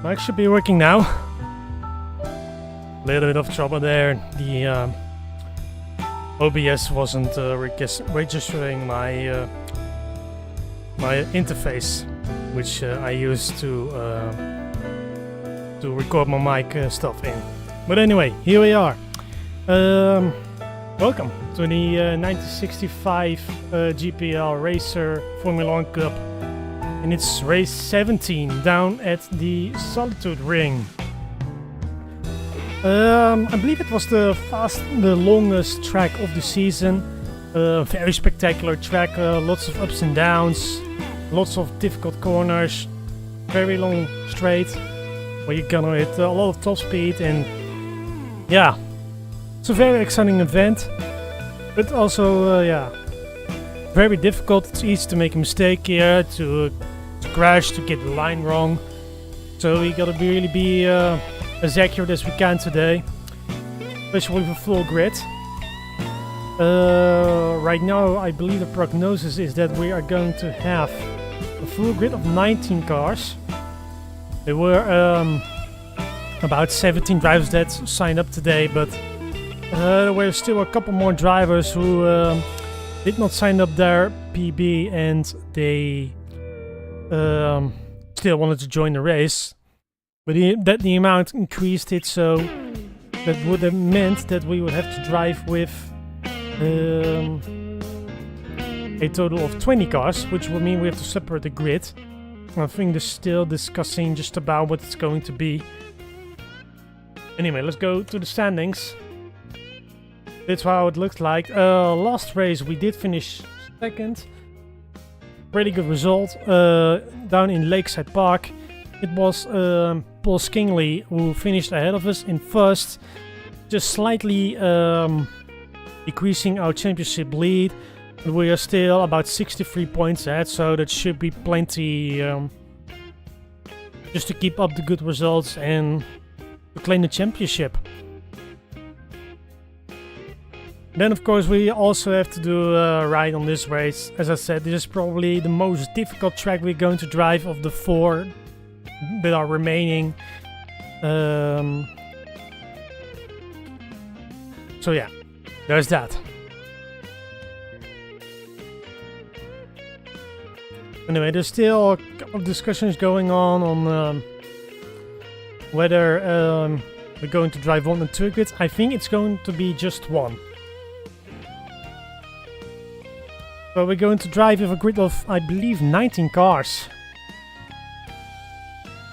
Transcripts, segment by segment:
I should be working now. A little bit of trouble there. The OBS wasn't registering my my interface, which I use to record my mic stuff in. But anyway, here we are. Welcome to the 1965 GPLRACER Formula 1 Cup. And it's race 17 down at the Solitude-Ring. I believe it was the longest track of the season. Very spectacular track, lots of ups and downs, lots of difficult corners, very long straight where you're gonna hit a lot of top speed, and yeah, it's a very exciting event, but also very difficult. It's easy to make a mistake here, to crash, to get the line wrong. So we gotta really be as accurate as we can today, especially with a full grid. Right now, I believe the prognosis is that we are going to have a full grid of 19 cars. There were about 17 drivers that signed up today, but there were still a couple more drivers who did not sign up their PB, and they still wanted to join the race. But the amount increased it, so that would have meant that we would have to drive with a total of 20 cars, which would mean we have to separate the grid. I think they're still discussing just about what it's going to be. Anyway, let's go to the standings. That's how it looks like. Last race we did finish second. Pretty good result. Down in Lakeside Park, it was Paul Skingley who finished ahead of us in first, just slightly decreasing our championship lead. We are still about 63 points ahead, so that should be plenty just to keep up the good results and to claim the championship. Then of course we also have to do a ride on this race. As I said, this is probably the most difficult track we're going to drive of the four that are remaining. So yeah, there's that. Anyway, there's still a couple of discussions going on whether we're going to drive one and two grids. I think it's going to be just one. So we're going to drive with a grid of, I believe, 19 cars.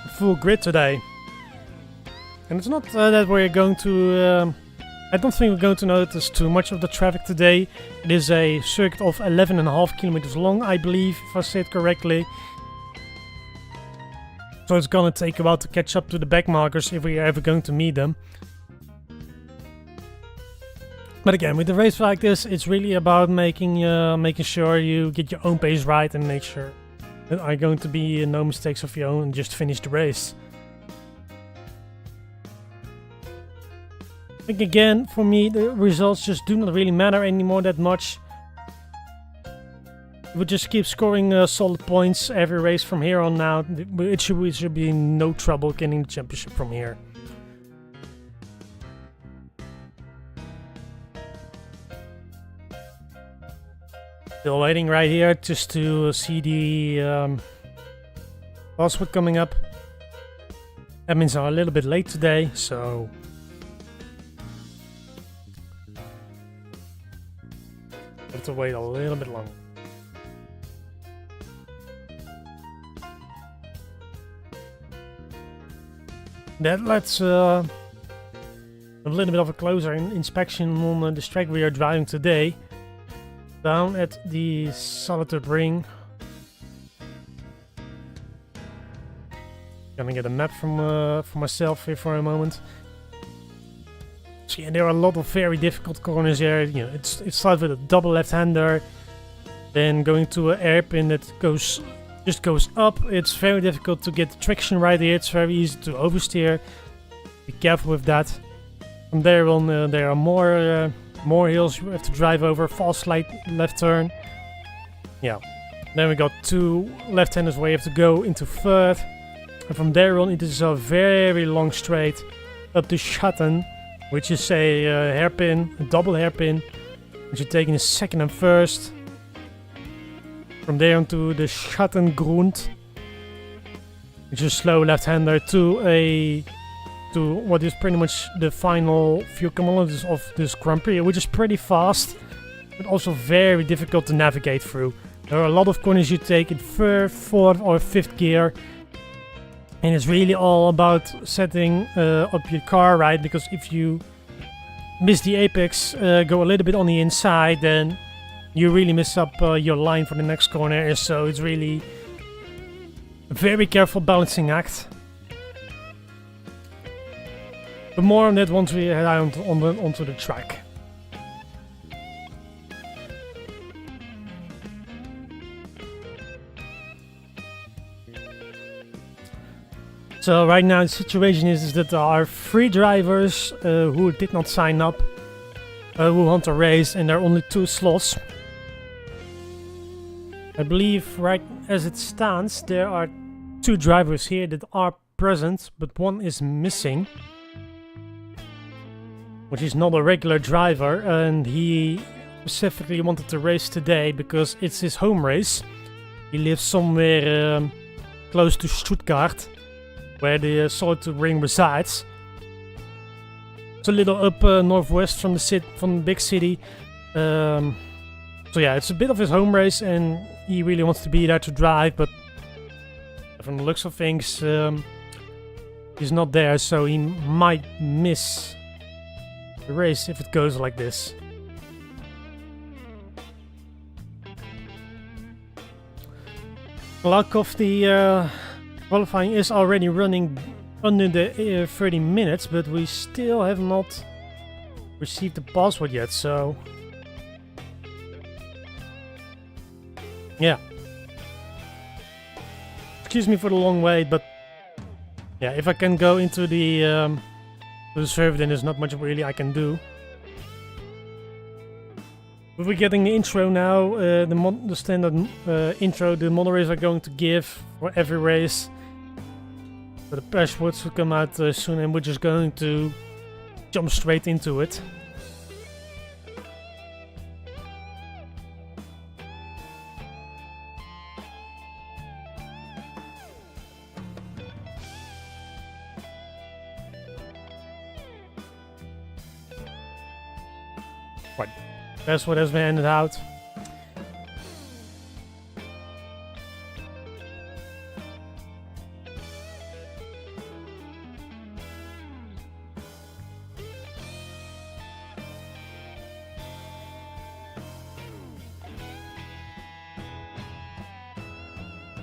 A full grid today. And it's not that we're going to... I don't think we're going to notice too much of the traffic today. It is a circuit of 11.5 kilometers long, I believe, if I say it correctly. So it's gonna take a while to catch up to the back markers if we are ever going to meet them. But again, with a race like this, it's really about making sure you get your own pace right and make sure that are going to be no mistakes of your own and just finish the race. I think again, for me, the results just do not really matter anymore that much. We just keep scoring solid points every race from here on out. It should be no trouble getting the championship from here. Still waiting right here just to see the password coming up. Admins are a little bit late today, so have to wait a little bit longer. That lets a little bit of a closer inspection on the track we are driving today. Down at the Solitude-Ring. Gonna get a map from for myself here for a moment. So yeah, there are a lot of very difficult corners here. You know, it starts with a double left-hander, then going to an airpin that just goes up. It's very difficult to get the traction right here. It's very easy to oversteer. Be careful with that. From there on, there are more hills you have to drive over. False slight left turn. Yeah. Then we got two left-handers where you have to go into third. And from there on, it is a very long straight up to Schatten, which is a hairpin, a double hairpin, which you're taking a second and first. From there onto the Schattengrund, which is a slow left-hander to what is pretty much the final few kilometers of this Grand Prix, which is pretty fast, but also very difficult to navigate through. There are a lot of corners you take in third, fourth or fifth gear, and it's really all about setting up your car right, because if you miss the apex, go a little bit on the inside, then you really mess up your line for the next corner. So it's really a very careful balancing act. But more on that once we head out onto the track. So right now the situation is that there are 3 drivers who did not sign up, who want to race, and there are only 2 slots. I believe right as it stands there are 2 drivers here that are present, but one is missing, which is not a regular driver, and he specifically wanted to race today because it's his home race. He lives somewhere close to Stuttgart, where the Solitude-Ring resides. It's a little up northwest from the big city. So yeah, it's a bit of his home race, and he really wants to be there to drive, but from the looks of things, he's not there, so he might miss the race if it goes like this. Luck of the qualifying is already running under the 30 minutes, but we still have not received the password yet, so yeah. Excuse me for the long wait, but yeah, if I can go into the server, then there's not much really I can do. But we're getting the intro now, the standard intro the moderators are going to give for every race. So the passwords will come out soon, and we're just going to jump straight into it. Right, password has been handed out.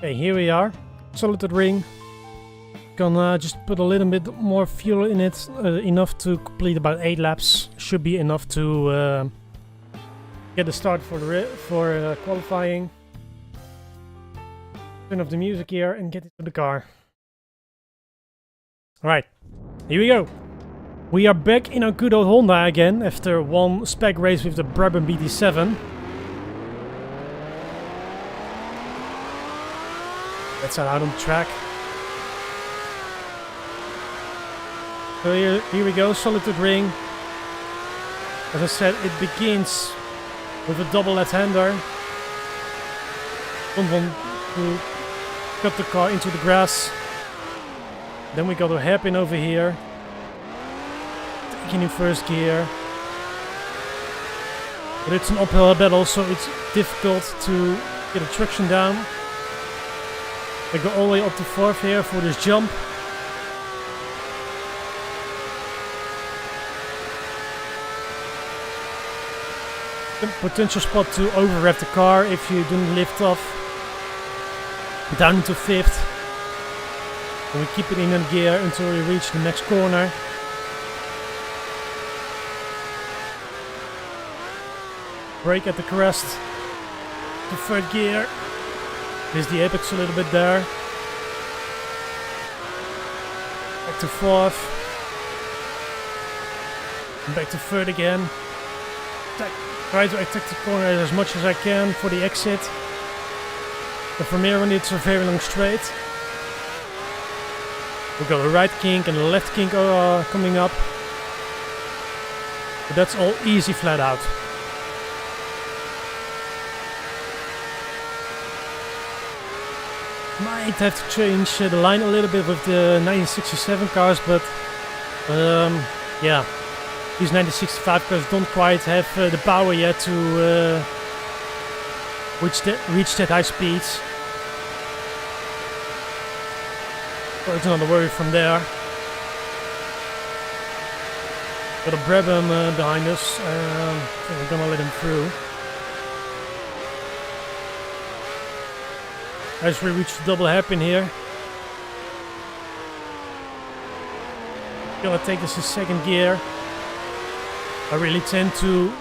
Okay, here we are. Solitude-Ring. Gonna just put a little bit more fuel in it, enough to complete about 8 laps. Should be enough to get a start for qualifying. Turn off the music here and get into the car. Alright, here we go. We are back in our good old Honda again after one spec race with the Brabham BT7. Let's head out on the track. So here we go, Solitude-Ring. As I said, it begins with a double left-hander. Don't want to cut the car into the grass. Then we got a hairpin over here. Taking in first gear. But it's an uphill battle, so it's difficult to get the traction down. I go all the way up to fourth here for this jump. Potential spot to over-rev the car if you don't lift off. Down into fifth. And we keep it in that gear until we reach the next corner. Brake at the crest. The third gear. There's the apex a little bit there. Back to fourth. And back to third again. Try to attack the corner as much as I can for the exit. And from here on it's a very long straight. We've got a right kink and a left kink coming up. But that's all easy flat out. Might have to change the line a little bit with the 1967 cars, but yeah, these 1965 cars don't quite have the power yet to reach that high speeds. So it's another worry from there. Got a Brabham behind us. I think we're gonna let him through. As we reach the double hairpin here. Gonna take this in second gear. I really tend to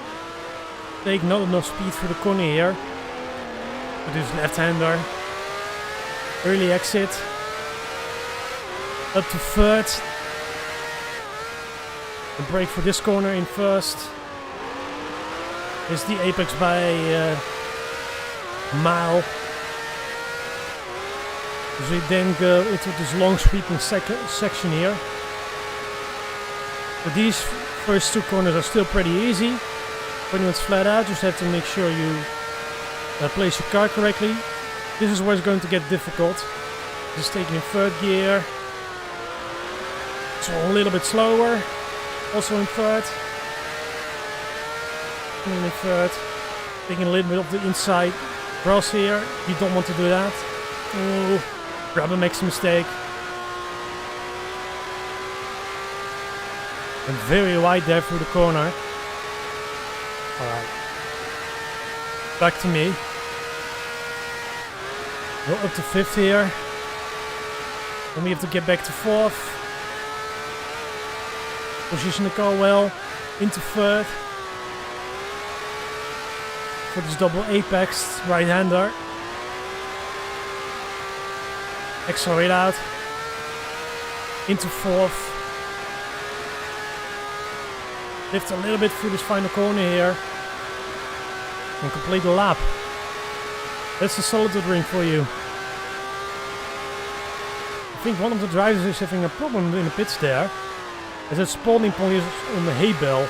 take not enough speed for the corner here. But this left-hander. Early exit. Up to third. The brake for this corner in first. Is the apex by a mile. As we then go into this long sweeping section here. But these first two corners are still pretty easy. When it's flat out, just have to make sure you place your car correctly. This is where it's going to get difficult. Just taking in third gear. So a little bit slower. Also in third. And in third. Taking a little bit of the inside cross here. You don't want to do that. Oh. Rubber makes a mistake. And very wide there through the corner. Alright. Back to me. Go up to fifth here. Then we have to get back to fourth. Position the car well. Into third. For this double apex right-hander. Accelerate out. Into fourth. Lift a little bit through this final corner here. And complete the lap. That's the Solitude-Ring for you. I think one of the drivers is having a problem in the pits there. As that spawning point is on the hay bale.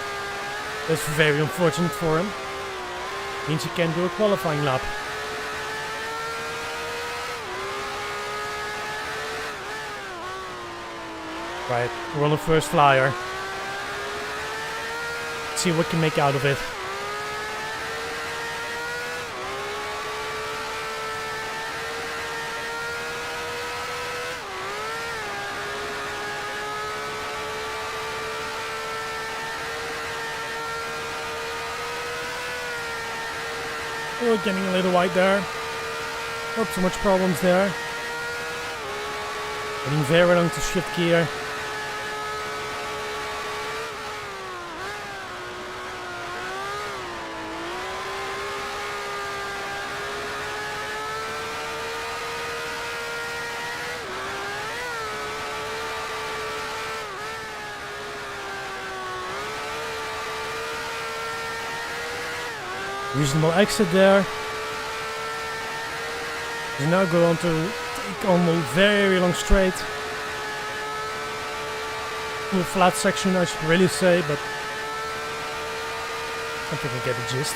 That's very unfortunate for him. Means he can't do a qualifying lap. Right, we're on the first flyer. Let's see what we can make out of it. Oh, getting a little wide there. Not too much problems there. Getting very long to shift gear. Reasonable exit there. We now go on to take on a very long straight. A flat section I should really say, but I think I get the gist.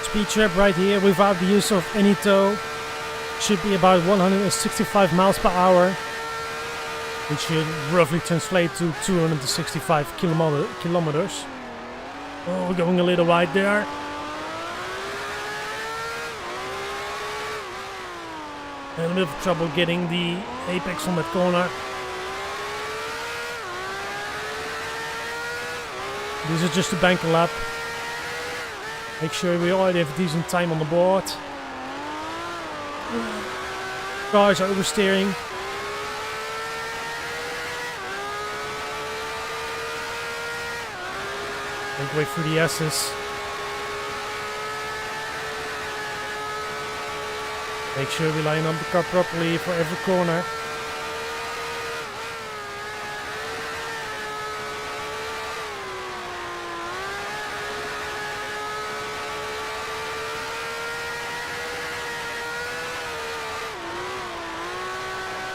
Speed trap right here without the use of any tow should be about 165 miles per hour, which should roughly translate to 265 kilometers. Oh, we're going a little wide there. And a bit of trouble getting the apex on that corner. This is just a banker lap. Make sure we already have a decent time on the board. Cars are oversteering. Make way through the S's. Make sure we line up the car properly for every corner.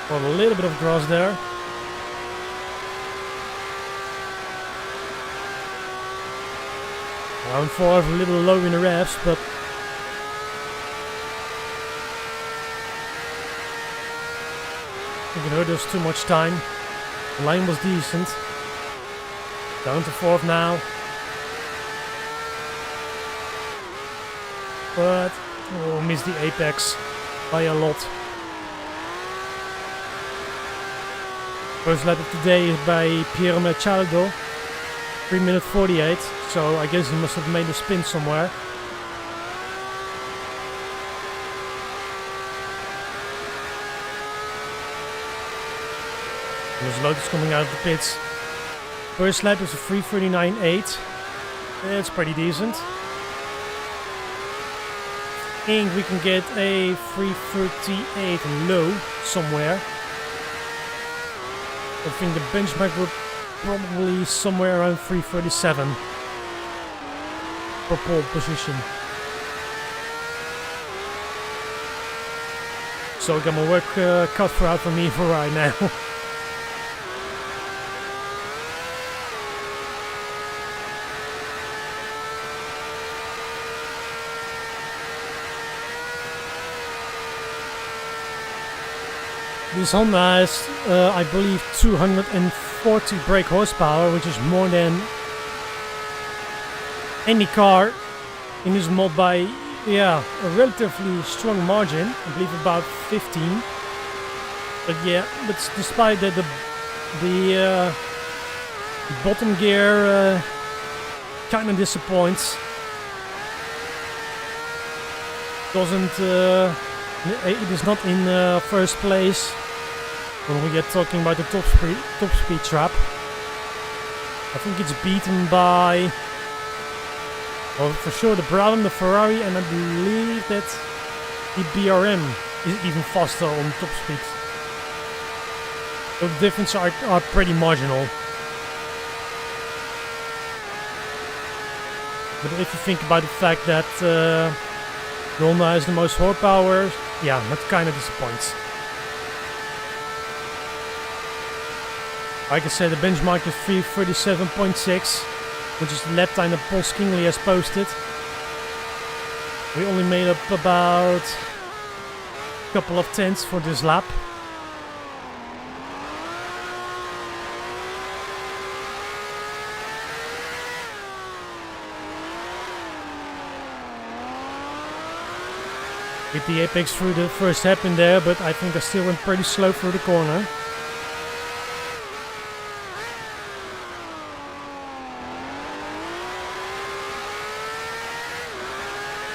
Got a little bit of grass there. Round 4, a little low in the revs, but I think it hurt us too much time. The line was decent. Down to 4th now. But missed the apex by a lot. First lap of the day is by Piero Machado. 3 minutes 48. So I guess he must have made a spin somewhere. There's Lotus coming out of the pits. First lap is a 3:39.8. It's pretty decent. I think we can get a 3:38 low somewhere. I think the benchmark will probably somewhere around 3:37 for pole position. So I got my work cut out for me for right now. This Honda has, I believe, 240 brake horsepower, which is more than any car in this mod by, yeah, a relatively strong margin. I believe about 15. But yeah, but despite that, the bottom gear kind of disappoints. Doesn't. It is not in first place when we get talking about the top speed trap. I think it's beaten by, well, for sure the Brown, the Ferrari, and I believe that the BRM is even faster on top speed. So the differences are pretty marginal. But if you think about the fact that the Honda has the most horsepower, yeah, that kind of disappoints. Like I said, the benchmark is 3:37.6, which is the lap time that Paul Skingley has posted. We only made up about a couple of tenths for this lap. Hit the apex through the first hairpin there, but I think I still went pretty slow through the corner.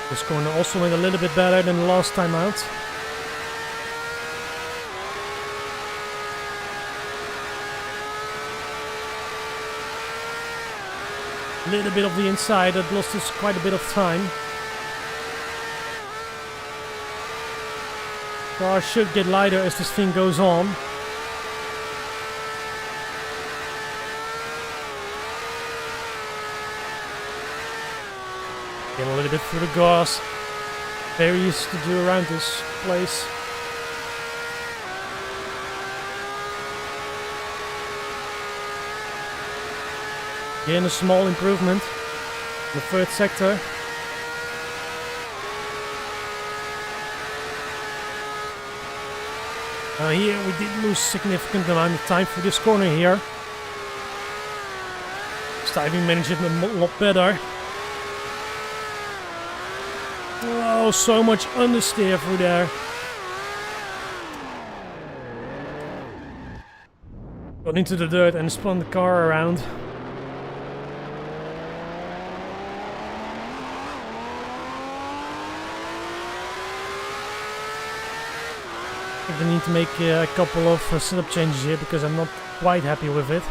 This corner also went a little bit better than the last time out. A little bit of the inside that lost us quite a bit of time. Car should get lighter as this thing goes on. Get a little bit through the grass. Very easy to do around this place. Again, a small improvement in the third sector. Now here we did lose significant amount of time for this corner here. Stiving managed it a lot better. Oh, so much understeer through there. Got into the dirt and spun the car around. I need to make a couple of setup changes here because I'm not quite happy with it.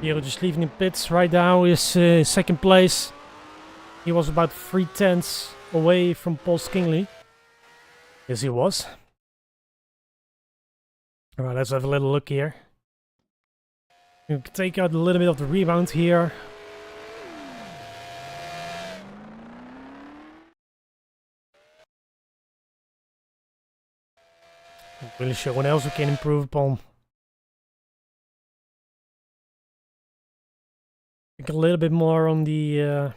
Piero just leaving the pits right now is second place. He was about 3/10 away from Paul Skingley. Yes, he was. Alright, let's have a little look here. We can take out a little bit of the rebound here. Not really sure what else we can improve upon. Think a little bit more on the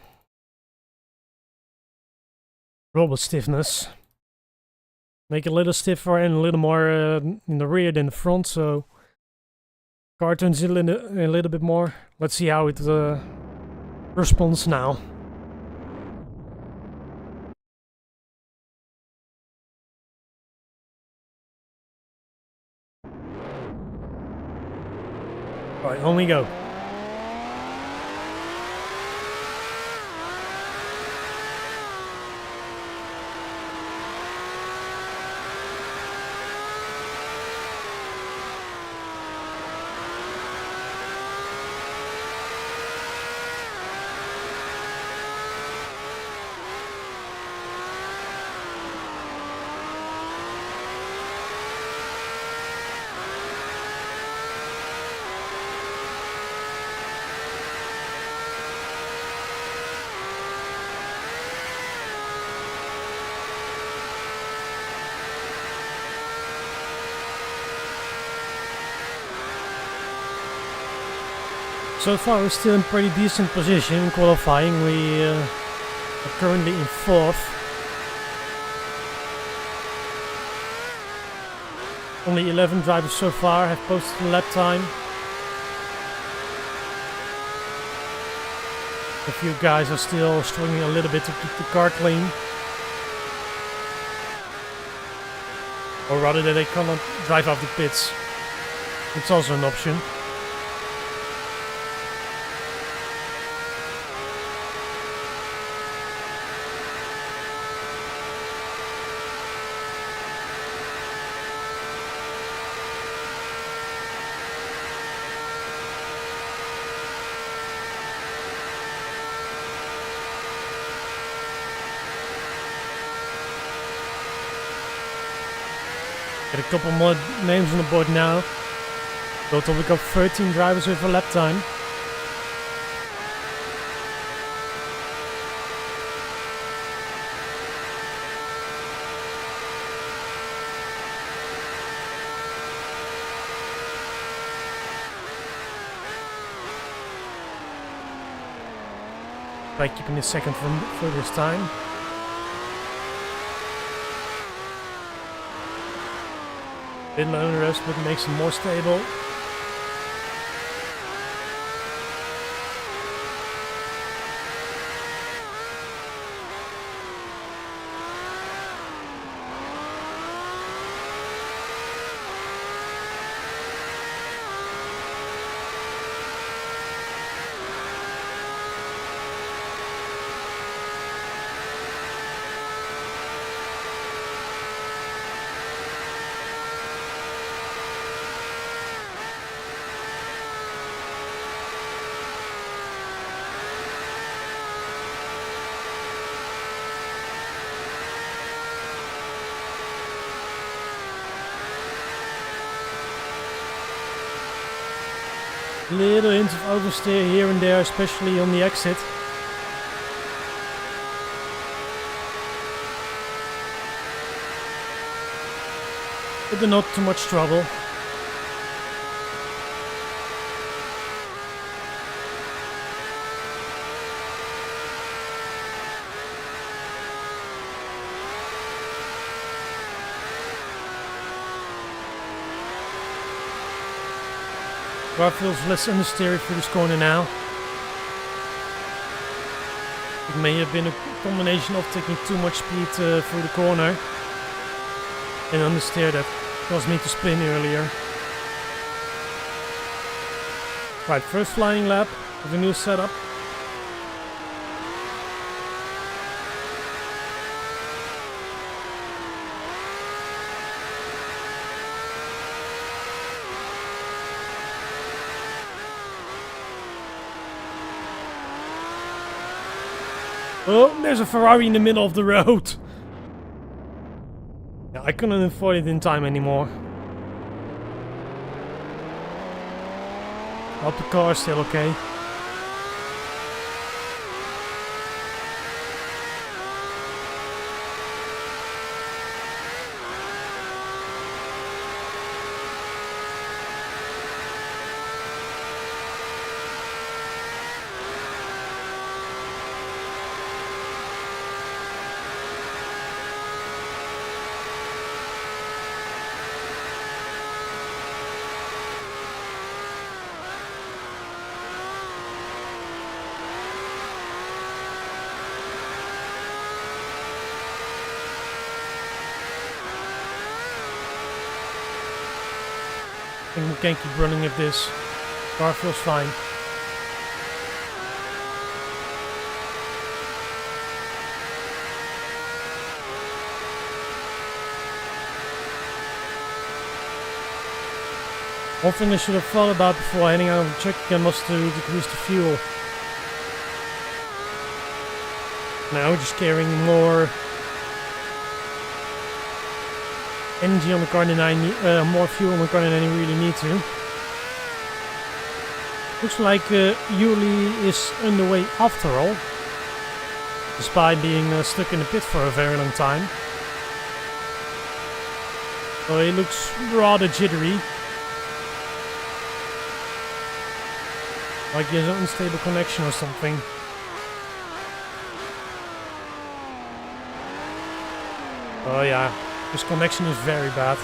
robot stiffness. Make it a little stiffer and a little more in the rear than the front, so car turns in a little bit more. Let's see how it responds now. Right, on we go. So far we're still in pretty decent position in qualifying. We are currently in 4th. Only 11 drivers so far have posted a lap time. A few guys are still struggling a little bit to keep the car clean. Or rather that they cannot drive out the pits. It's also an option. Get a couple more names on the board now. Total we got 13 drivers with a lap time. By keeping the second for this time. Bit onerous, but makes them more stable. Little hints of oversteer here and there, especially on the exit. But they're not too much trouble. Car feels less understeery through this corner now. It may have been a combination of taking too much speed through the corner and understeer that caused me to spin earlier. Right, first flying lap of the new setup. Oh, there's a Ferrari in the middle of the road. Yeah, I couldn't avoid it in time anymore. Hope the car is still okay. I think we can keep running if this car feels fine. One thing I should have thought about before heading out of the truck again was to decrease the fuel. Now just carrying more energy on the car than I need, more fuel on the car than I really need to. Looks like Yuli is underway after all, despite being stuck in the pit for a very long time. So he looks rather jittery. Like he has an unstable connection or something. Oh yeah, his connection is very bad.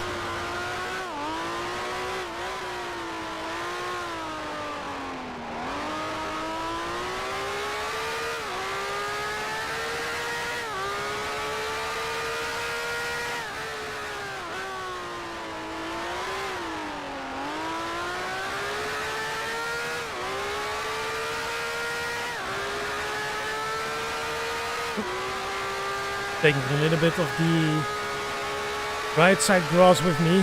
Taking a little bit of the right side grass with me.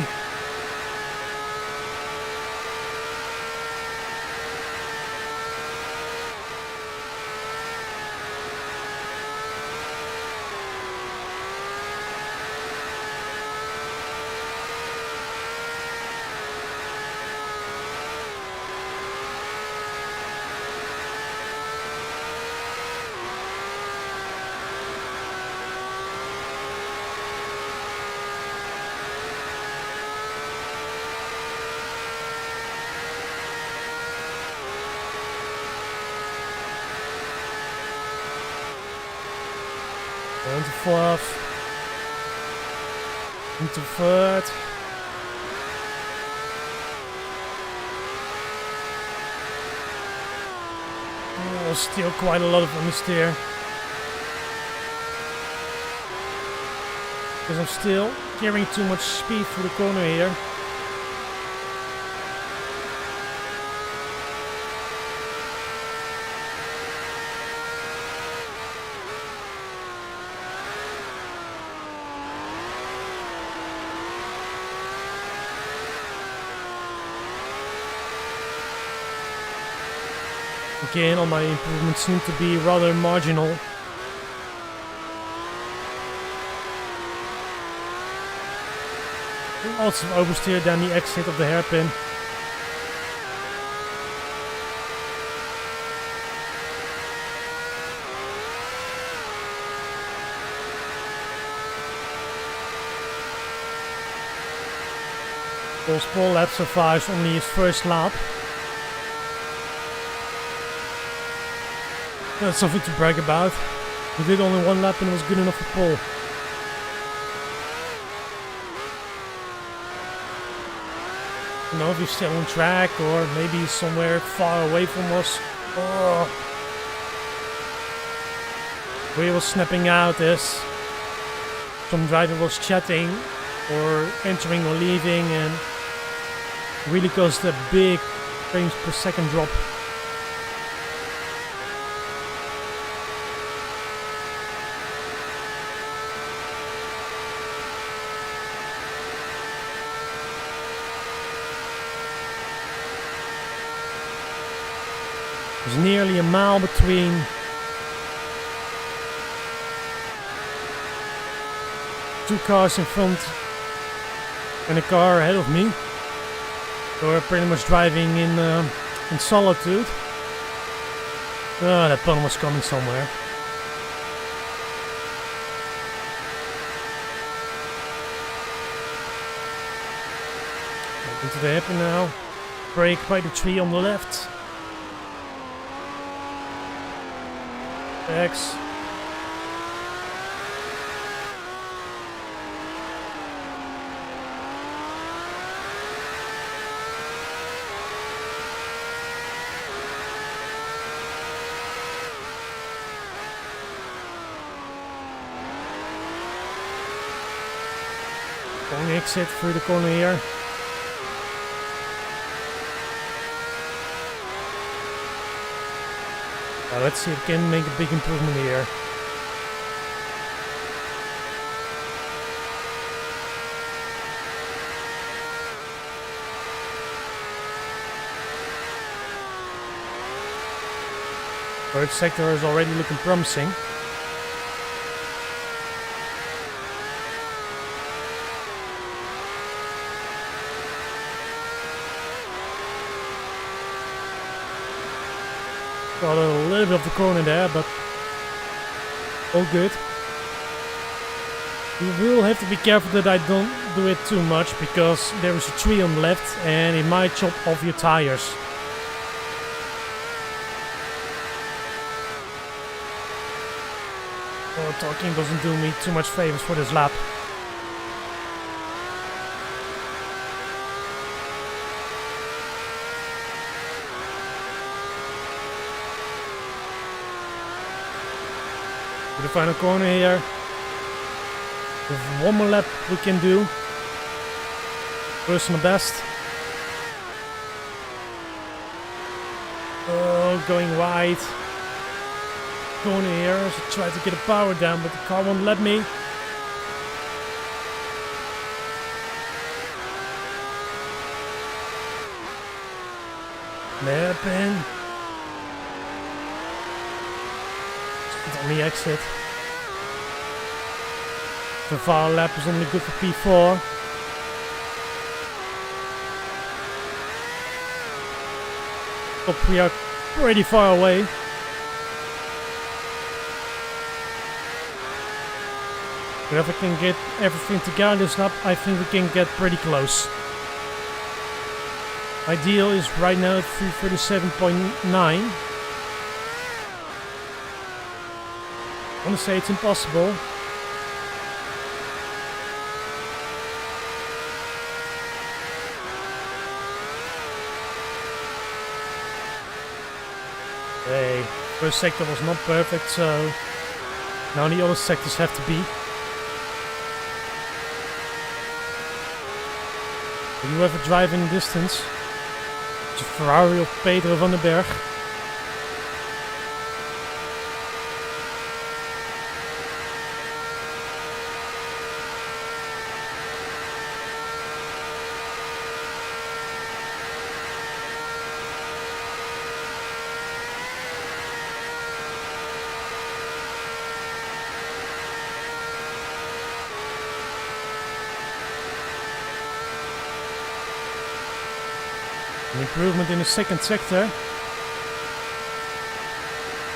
Into fourth. Into third. Oh, still quite a lot of understeer. Because I'm still carrying too much speed through the corner here. Again, all my improvements seem to be rather marginal. Lots of oversteer down the exit of the hairpin. Paul lap survives only his first lap. That's something to brag about. He did only one lap and it was good enough for Paul. You know, if you're still on track or maybe somewhere far away from us. Oh. We were snapping out as some driver was chatting or entering or leaving and really caused a big frames per second drop. There's nearly a mile between 2 cars in front and a car ahead of me. So we're pretty much driving in solitude. Oh, that pun was coming somewhere. Into the happy now. Brake by the tree on the left. X. Long exit through the corner here. Now let's see if we can make a big improvement here. Third sector is already looking promising. Got a little bit of the corner there, but all good. You will have to be careful that I don't do it too much, because there is a tree on the left and it might chop off your tires. Well, talking doesn't do me too much favors for this lap. To the final corner here. With one more lap we can do. Personal best. Oh, going wide. Corner here, so try to get the power down, but the car won't let me. Hairpin. On the exit. The far lap is only good for P4. But we are pretty far away. But if I can get everything together this lap, I think we can get pretty close. Ideal is right now at 337.9. I want to say it's impossible. Hey, first sector was not perfect, so now the other sectors have to be. If you ever drive in the distance, it's a Ferrari of Pedro van den Berg. An improvement in the second sector.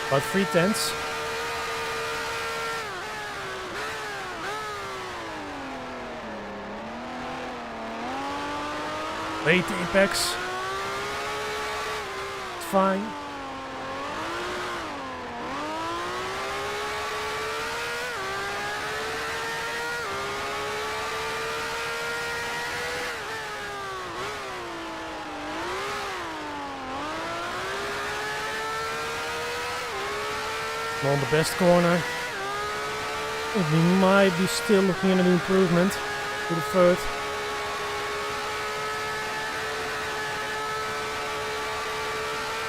About 3/10. Late apex. It's fine. On the best corner. We might be still looking at an improvement to the third.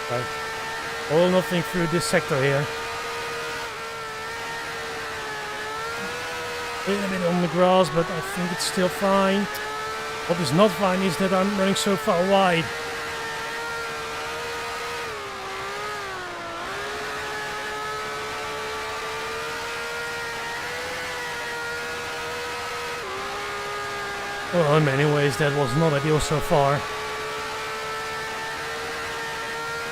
Okay. All or nothing through this sector here. A little bit on the grass, but I think it's still fine. What is not fine is that I'm running so far wide. Well, in many ways that was not ideal so far.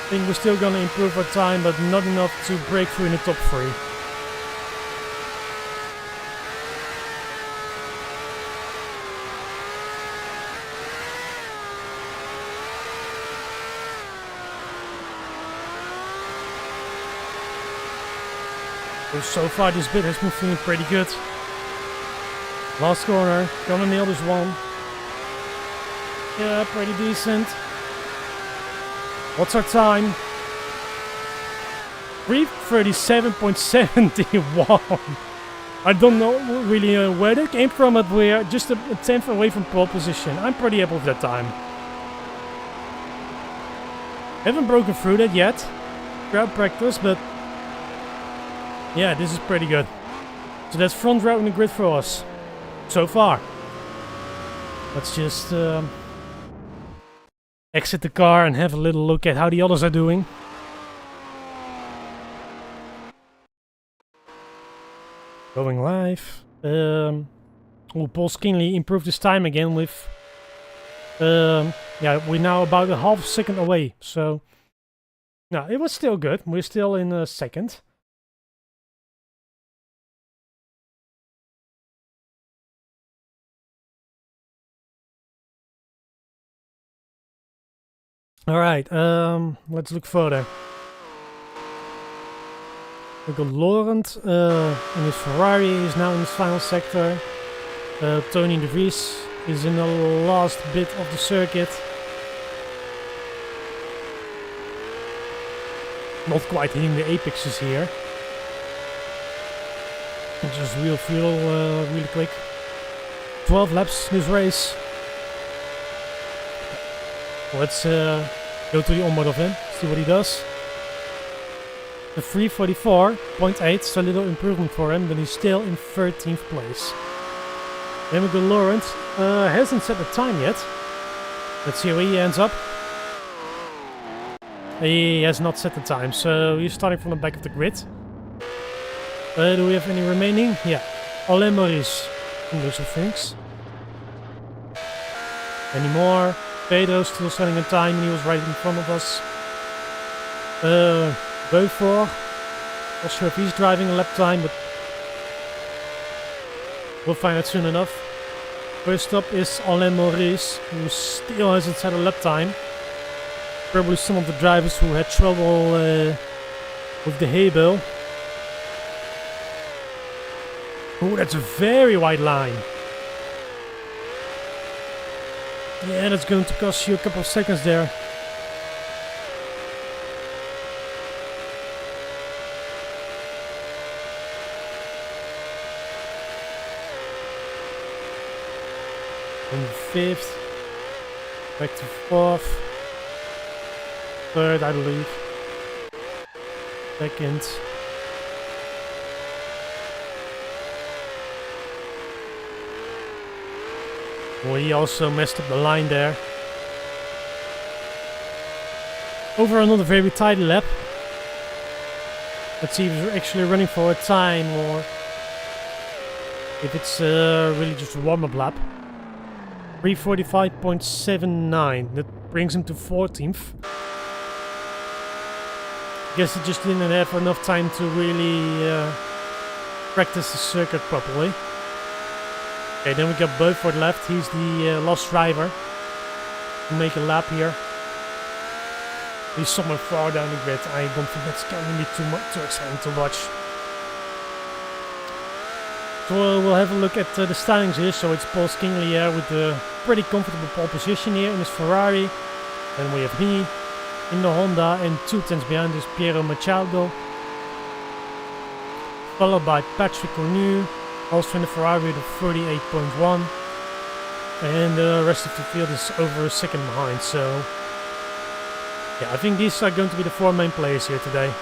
I think we're still gonna improve our time, but not enough to break through in the top 3. So far this bit has been feeling pretty good. Last corner, gonna nail this one. Yeah, pretty decent. What's our time? 3:37.71. I don't know really where that came from, but we're just a 10th away from pole position. I'm pretty happy with that time. Haven't broken through that yet. Crowd practice, but yeah, this is pretty good. So that's front row in the grid for us. So far. Let's just exit the car and have a little look at how the others are doing. Going live. Paul Skinley improved his time again with... yeah, we're now about a half second away. So, no, it was still good. We're still in second. Alright, let's look further. We got Laurent in his Ferrari, is now in his final sector. Tony de Vries is in the last bit of the circuit. Not quite hitting the apexes here. Just real fuel really quick. 12 laps this race. Let's go to the onboard of him, see what he does. The 3:44.8, so a little improvement for him, but he's still in 13th place. Then we go Laurent, hasn't set the time yet. Let's see where he ends up. He has not set the time, so he's starting from the back of the grid. Do we have any remaining? Yeah, Alain Maurice can do some things. Any more? Pedro still setting a time, and he was right in front of us. Beaufort, not sure if he's driving a lap time, but we'll find out soon enough. First up is Alain Maurice, who still hasn't set a lap time. Probably some of the drivers who had trouble with the hay bale. Oh, that's a very wide line. Yeah, that's going to cost you a couple of seconds there. And fifth, back to fourth, third, I believe, second. Well, he also messed up the line there. Over another very tight lap. Let's see if he's actually running for a time or if it's really just a warm-up lap. 3:45.79. That brings him to 14th. Guess he just didn't have enough time to really practice the circuit properly. Okay, then we got Beaufort left. He's the last driver to make a lap here. He's somewhere far down the grid. I don't think that's going to be too exciting to watch. So we'll have a look at the standings here. So it's Paul Skinley here with a pretty comfortable pole position here in his Ferrari. Then we have me in the Honda, and 2 tenths behind is Piero Machado. Followed by Patrick Cornu, also in the Ferrari with a 38.1. And the rest of the field is over a second behind. So yeah, I think these are going to be the 4 main players here today.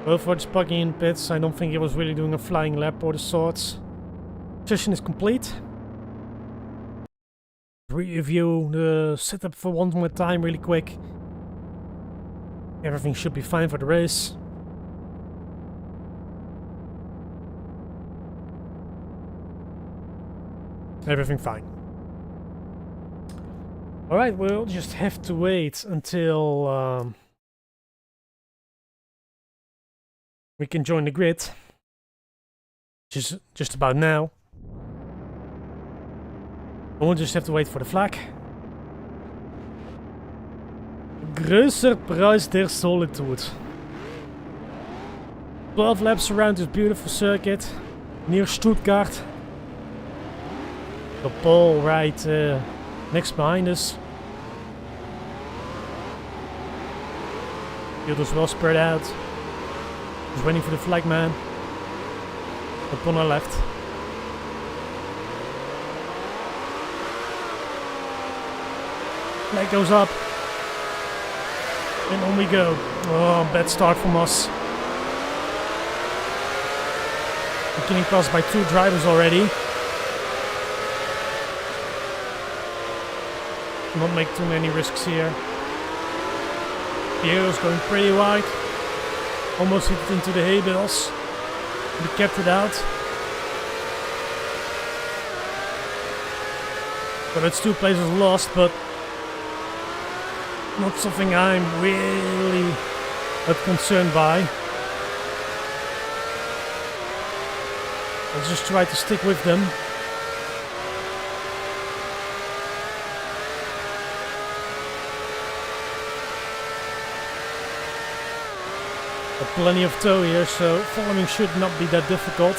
Beaufort's parking in pits. I don't think he was really doing a flying lap or the sorts. Session is complete. Review the setup for one more time really quick. Everything should be fine for the race. Everything fine. Alright, we'll just have to wait until we can join the grid. Which is just about now. And we'll just have to wait for the flag. Größer Preis der Solitude. 12 laps around this beautiful circuit near Stuttgart. The pole right next behind us. Field is well spread out. Just waiting for the flag man. Up on our left. Flag goes up. And on we go. Oh, bad start from us. We're getting passed by 2 drivers already. Not make too many risks here. Piero's going pretty wide. Almost hit it into the hay bales. We kept it out. But it's 2 places lost, but not something I'm really that concerned by. I'll just try to stick with them. Got plenty of tow here, so following should not be that difficult.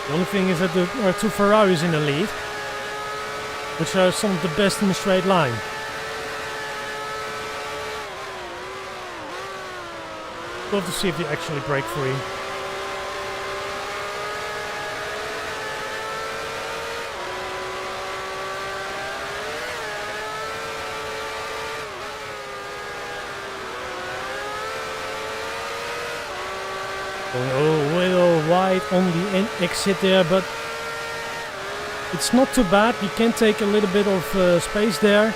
The only thing is that there are 2 Ferraris in the lead, which are some of the best in a straight line. We'll have to see if they actually break free. Going a little wide on the exit there, but it's not too bad. You can take a little bit of space there.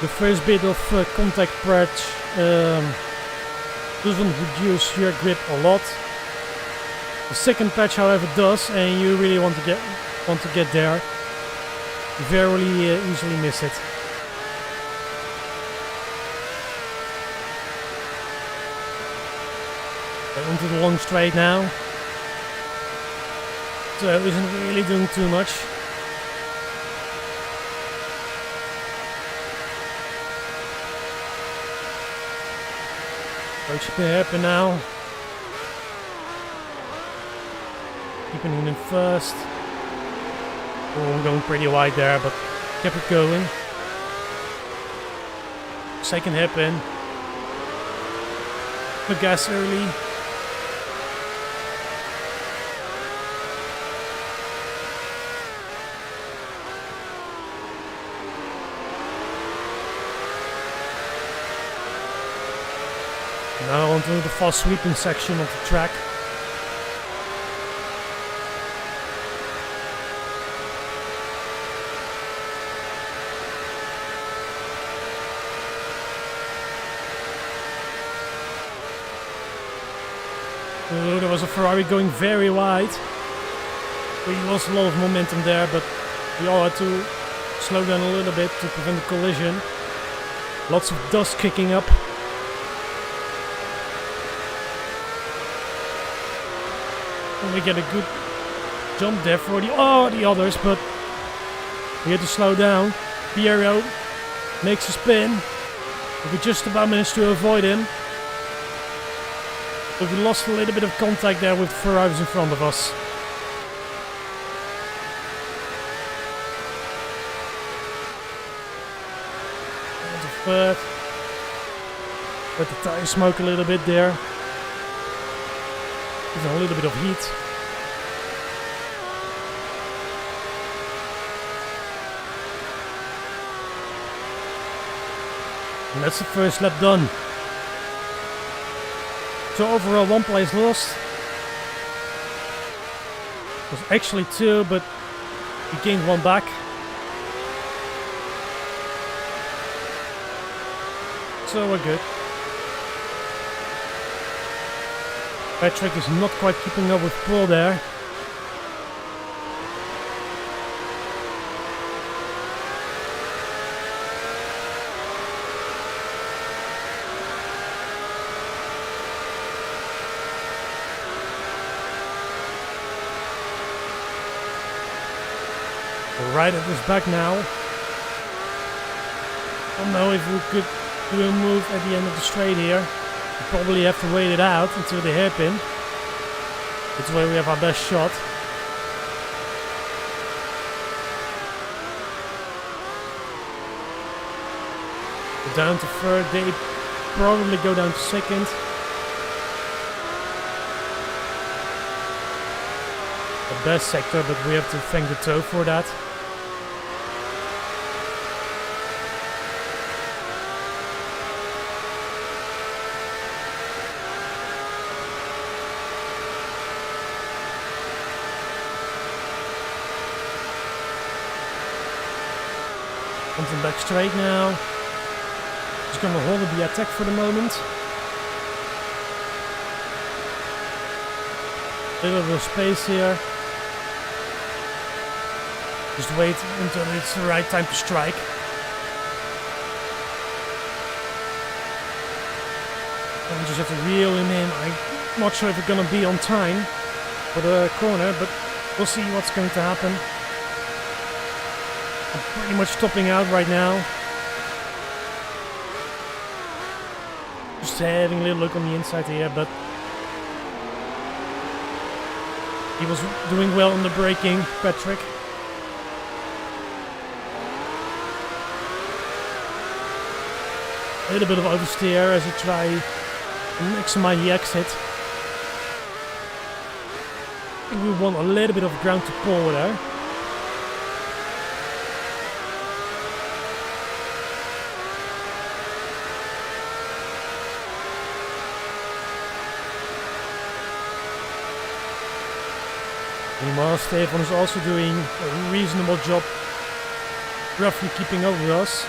The first bit of contact patch doesn't reduce your grip a lot. The second patch, however, does, and you really want to get there. You very easily miss it. Onto the long straight now. So it isn't really doing too much. Approaching the hairpin now. Keeping it in first. Oh, I'm going pretty wide there, but kept it going. Second hairpin. The gas early. Now onto the fast sweeping section of the track. Oh, there was a Ferrari going very wide. We lost a lot of momentum there, but we all had to slow down a little bit to prevent a collision. Lots of dust kicking up. And we get a good jump there for the others, but we had to slow down. Piero makes a spin. We just about managed to avoid him. But we lost a little bit of contact there with Ferraris in front of us. Into third. Let the tires smoke a little bit there. There's a little bit of heat. And that's the first lap done. So overall 1 place lost. It was actually 2, but we gained 1 back. so we're good. Patrick is not quite keeping up with Paul there. We're right at his back now. I don't know if we could do a move at the end of the straight here. We probably have to wait it out until the hairpin. That's where we have our best shot. We're down to third. They probably go down to second. The best sector, but we have to thank the toe for that. Something back straight now. Just gonna hold the attack for the moment. Little bit of space here. Just wait until it's the right time to strike. And we just have to reel him in. I'm not sure if we're gonna be on time for the corner, but we'll see what's going to happen. I'm pretty much topping out right now. Just having a little look on the inside here, but he was doing well on the braking, Patrick. A little bit of oversteer as I try to maximize the exit. I think we want a little bit of ground to pull there. Meanwhile, Stefan is also doing a reasonable job, roughly keeping up with us.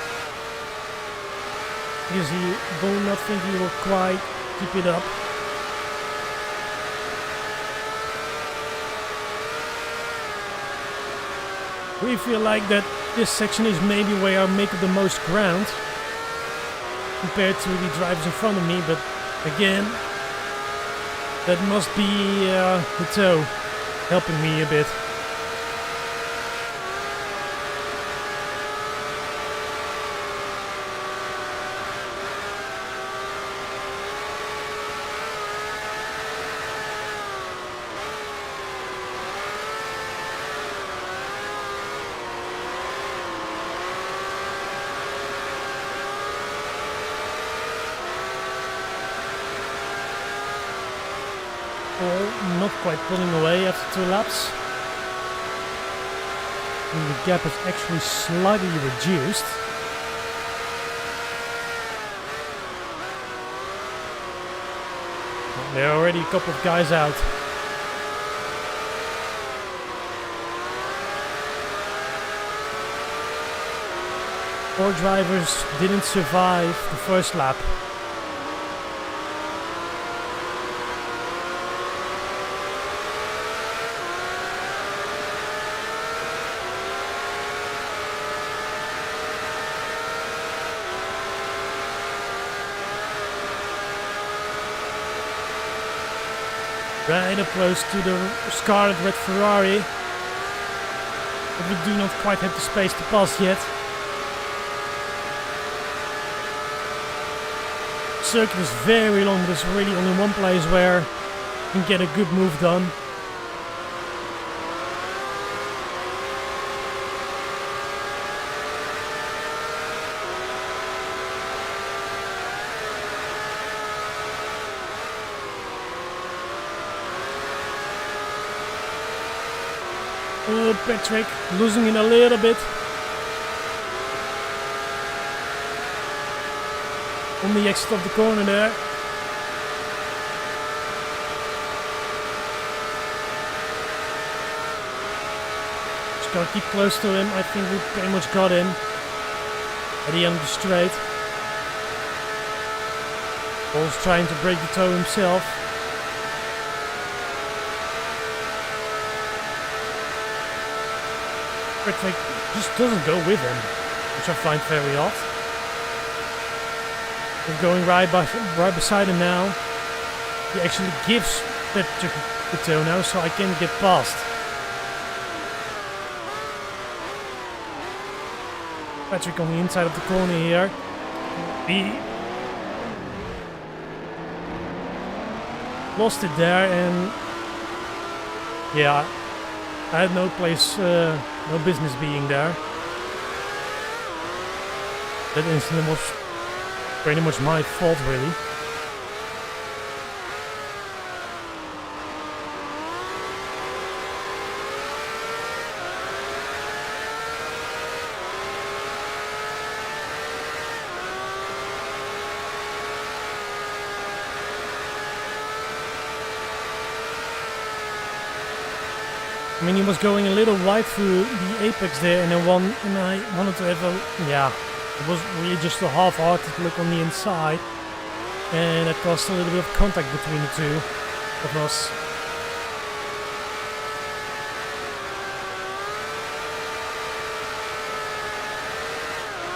Because he do not think he will quite keep it up. We feel like that this section is maybe where I make the most ground compared to the drivers in front of me, but again, that must be the toe helping me a bit. Not quite pulling away after 2 laps. And the gap is actually slightly reduced. There are already a couple of guys out. Four drivers didn't survive the first lap. Right up close to the scarlet red Ferrari. But we do not quite have the space to pass yet. The circuit is very long, but there's really only one place where you can get a good move done. Oh, Patrick losing it a little bit. On the exit of the corner there. Just gotta keep close to him. I think we pretty much got him at the end of the straight. Paul's trying to break the toe himself. Patrick just doesn't go with him, which I find very odd. We're going right beside him now. He actually gives Patrick the toe now, so I can get past. Patrick on the inside of the corner here. He lost it there, and yeah, I had no business being there. That incident was pretty much my fault, really. I mean, he was going a little wide through the apex there, and I wanted to have a, yeah, it was really just a half-hearted look on the inside, and it caused a little bit of contact between the two of us.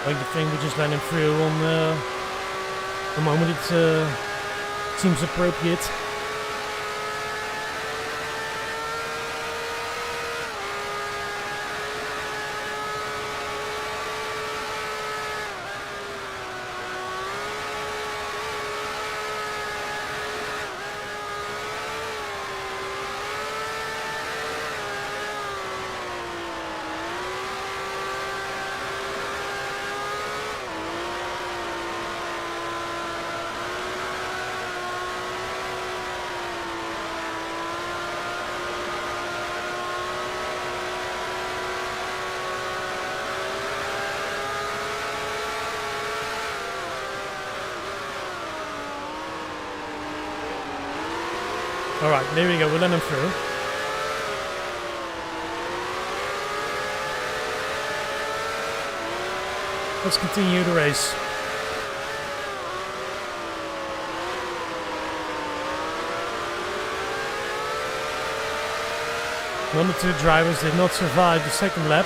I like the thing we just let him through on the moment it seems appropriate. Alright, there we go, we'll let him through. Let's continue the race. One of the two drivers did not survive the second lap.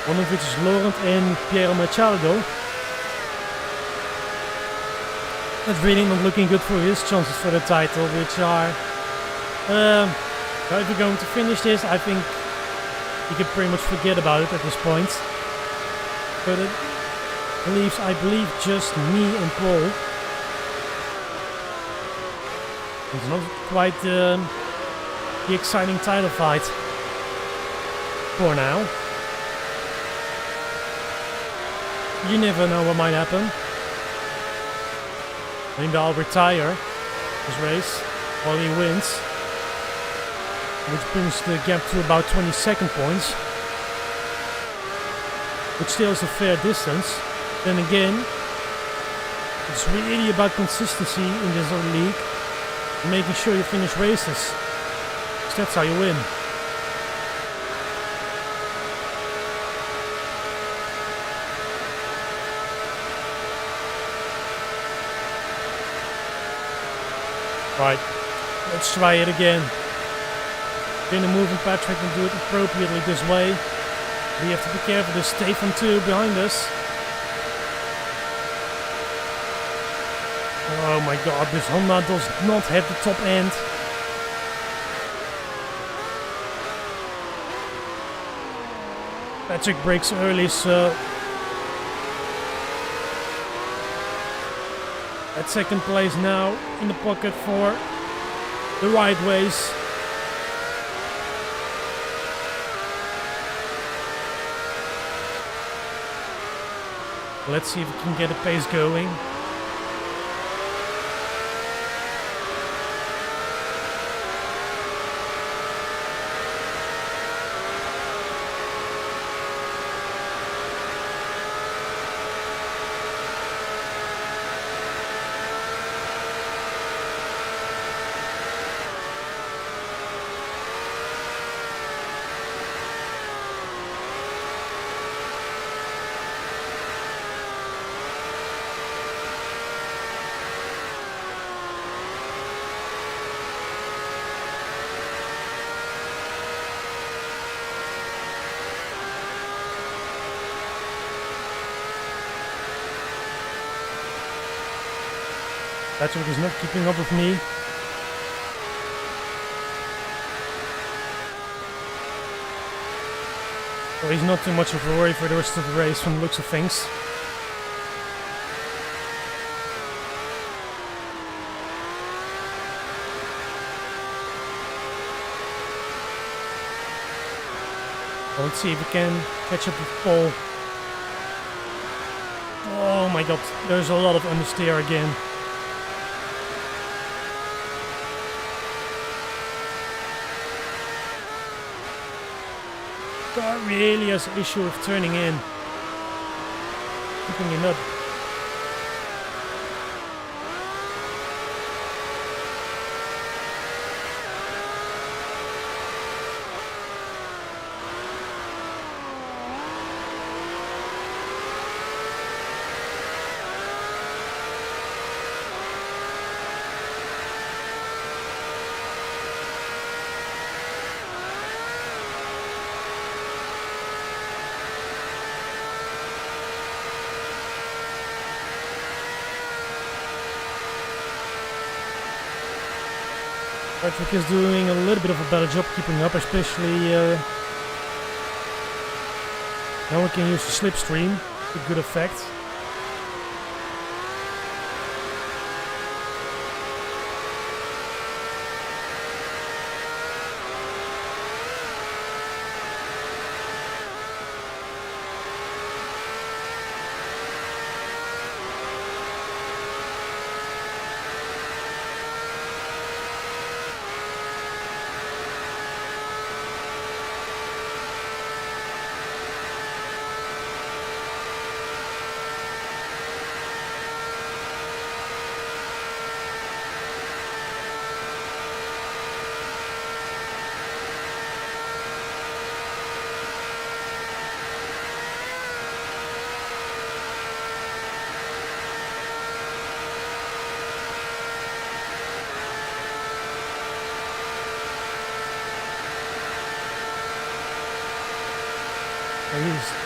One of which is Laurent and Piero Machado. That's really not looking good for his chances for the title, which are... if we're going to finish this, I think you can pretty much forget about it at this point. But it leaves, I believe, just me and Paul. It's not quite the exciting title fight for now. You never know what might happen. Maybe I'll retire this race while he wins, which brings the gap to about 22nd points, which still is a fair distance. Then again, it's really about consistency in this league, and making sure you finish races, because that's how you win. Right, let's try it again. Gonna move in Patrick and do it appropriately this way. We have to be careful, there's Stefan too behind us. Oh my god, this Honda does not have the top end. Patrick brakes early, so at second place now in the pocket for the right ways. Let's see if we can get a pace going. Patrick is not keeping up with me. So he's not too much of a worry for the rest of the race from the looks of things. Let's see if we can catch up with Paul. Oh my god, there's a lot of understeer again. Car really has an issue with turning in. Keeping it up. Patrick is doing a little bit of a better job keeping up, especially now we can use the slipstream with good effect.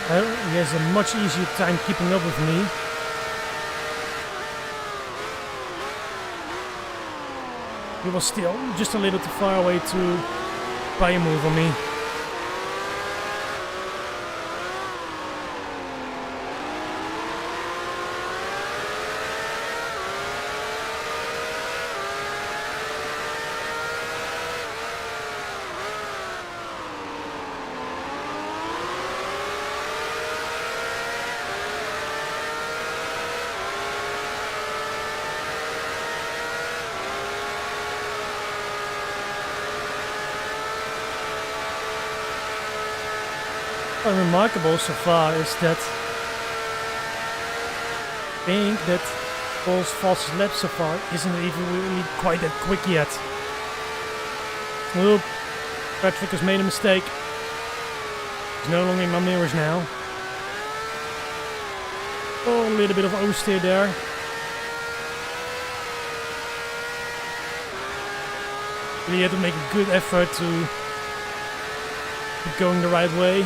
He has a much easier time keeping up with me. He was still just a little too far away to buy a move on me. What's remarkable so far is that I think that Paul's fastest lap so far isn't even really quite that quick yet. Oop, Patrick has made a mistake. He's no longer in my mirrors now. Oh, a little bit of oversteer there. Really had to make a good effort to keep going the right way.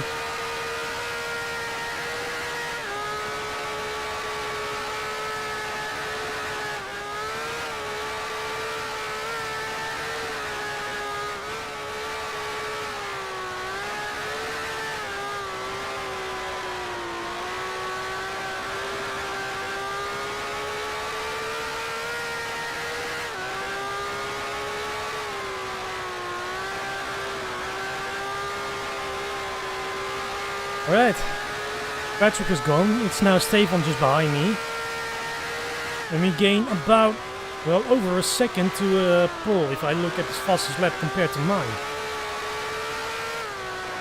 Alright, Patrick is gone, it's now Stefan just behind me. And we gain about, well, over a second to Paul if I look at his fastest lap compared to mine.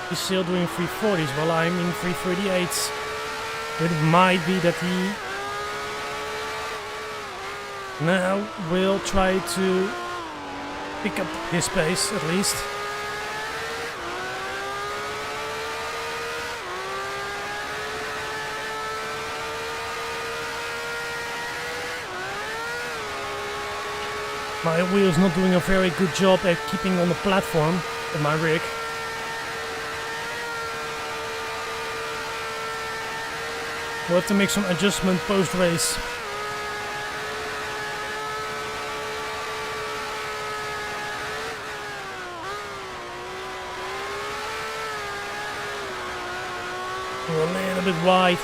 He's still doing 340s while I'm in 338s. But it might be that he now will try to pick up his pace at least. My wheel's not doing a very good job at keeping on the platform of my rig. We'll have to make some adjustment post-race. We're a little bit wide.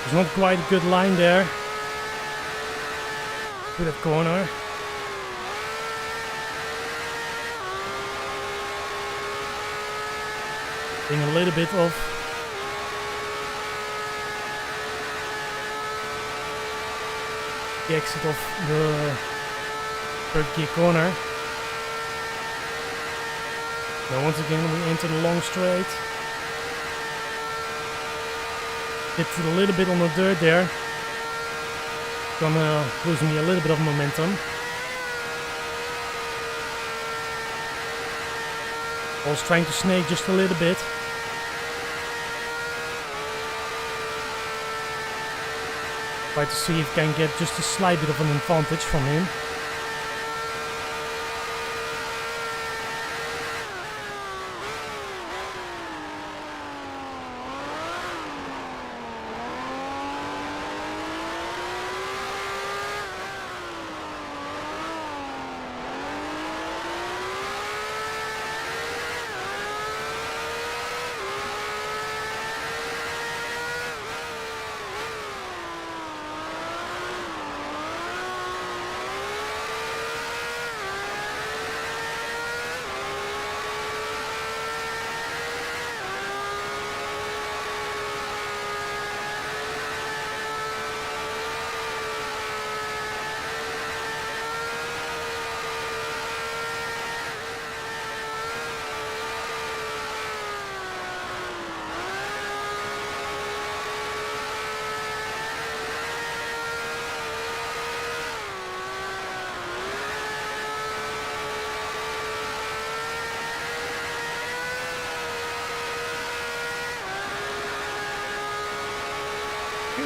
There's not quite a good line there. To that corner. Being a little bit off. The exit of the third gear corner. Now once again we enter the long straight. Dipped a little bit on the dirt there. Gonna lose me a little bit of momentum. I was trying to snake just a little bit. Try to see if I can get just a slight bit of an advantage from him.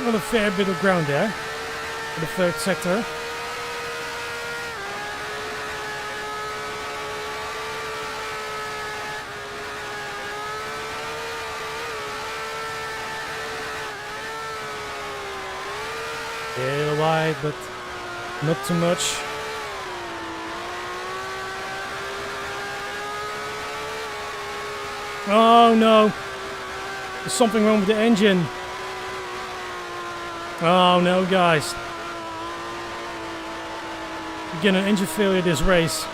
Got a fair bit of ground there for the third sector. A little wide, but not too much. Oh no! There's something wrong with the engine. Oh no, guys. We're getting an engine failure this race.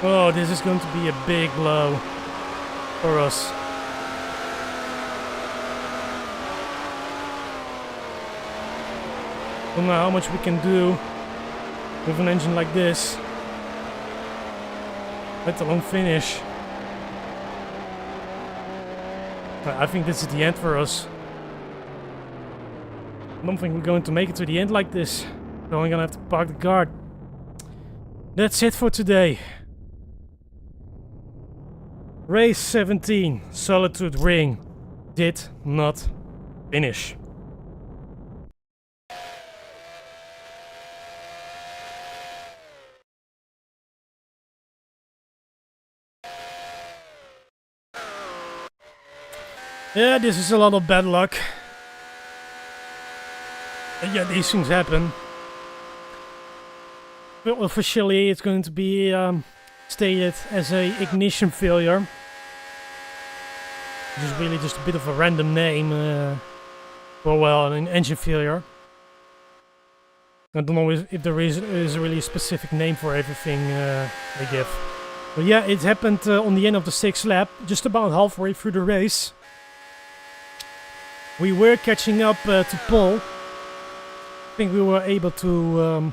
Oh, this is going to be a big blow for us. Don't know how much we can do with an engine like this. Let alone finish. I think this is the end for us. I don't think we're going to make it to the end like this. So I'm gonna have to park the car. That's it for today. Race 17, Solitude-Ring, did not finish. Yeah, this is a lot of bad luck. But yeah, these things happen. But officially it's going to be stated as a ignition failure. Which is really just a bit of a random name for, well, an engine failure. I don't know if there is really a specific name for everything they give. But yeah, it happened on the end of the 6th lap, just about halfway through the race. We were catching up to Paul. I think we were able to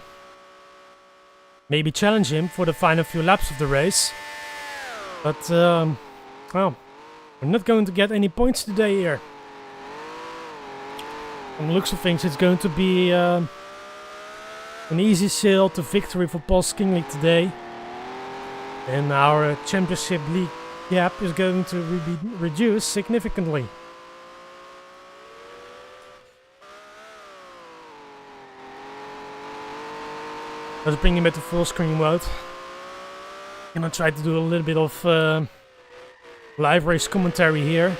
maybe challenge him for the final few laps of the race. But, well, we're not going to get any points today here. From the looks of things, it's going to be an easy sail to victory for Paul Skingley today. And our Championship League gap is going to be reduced significantly. Let's bring him back to full screen mode. And I'll try to do a little bit of live race commentary here.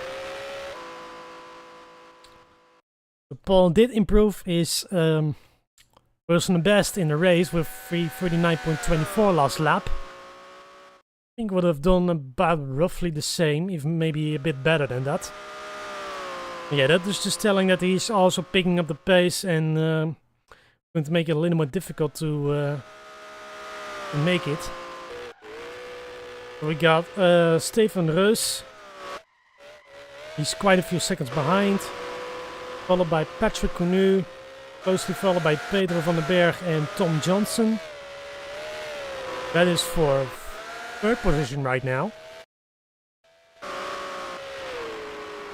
So Paul did improve his personal best in the race with 3:39.24 last lap. I think would have done about roughly the same, even maybe a bit better than that. Yeah, that is just telling that he's also picking up the pace and going to make it a little more difficult to make it. We got Stefan Reus. He's quite a few seconds behind. Followed by Patrick Cornu. Closely followed by Pedro van den Berg and Tom Johnson. That is for third position right now.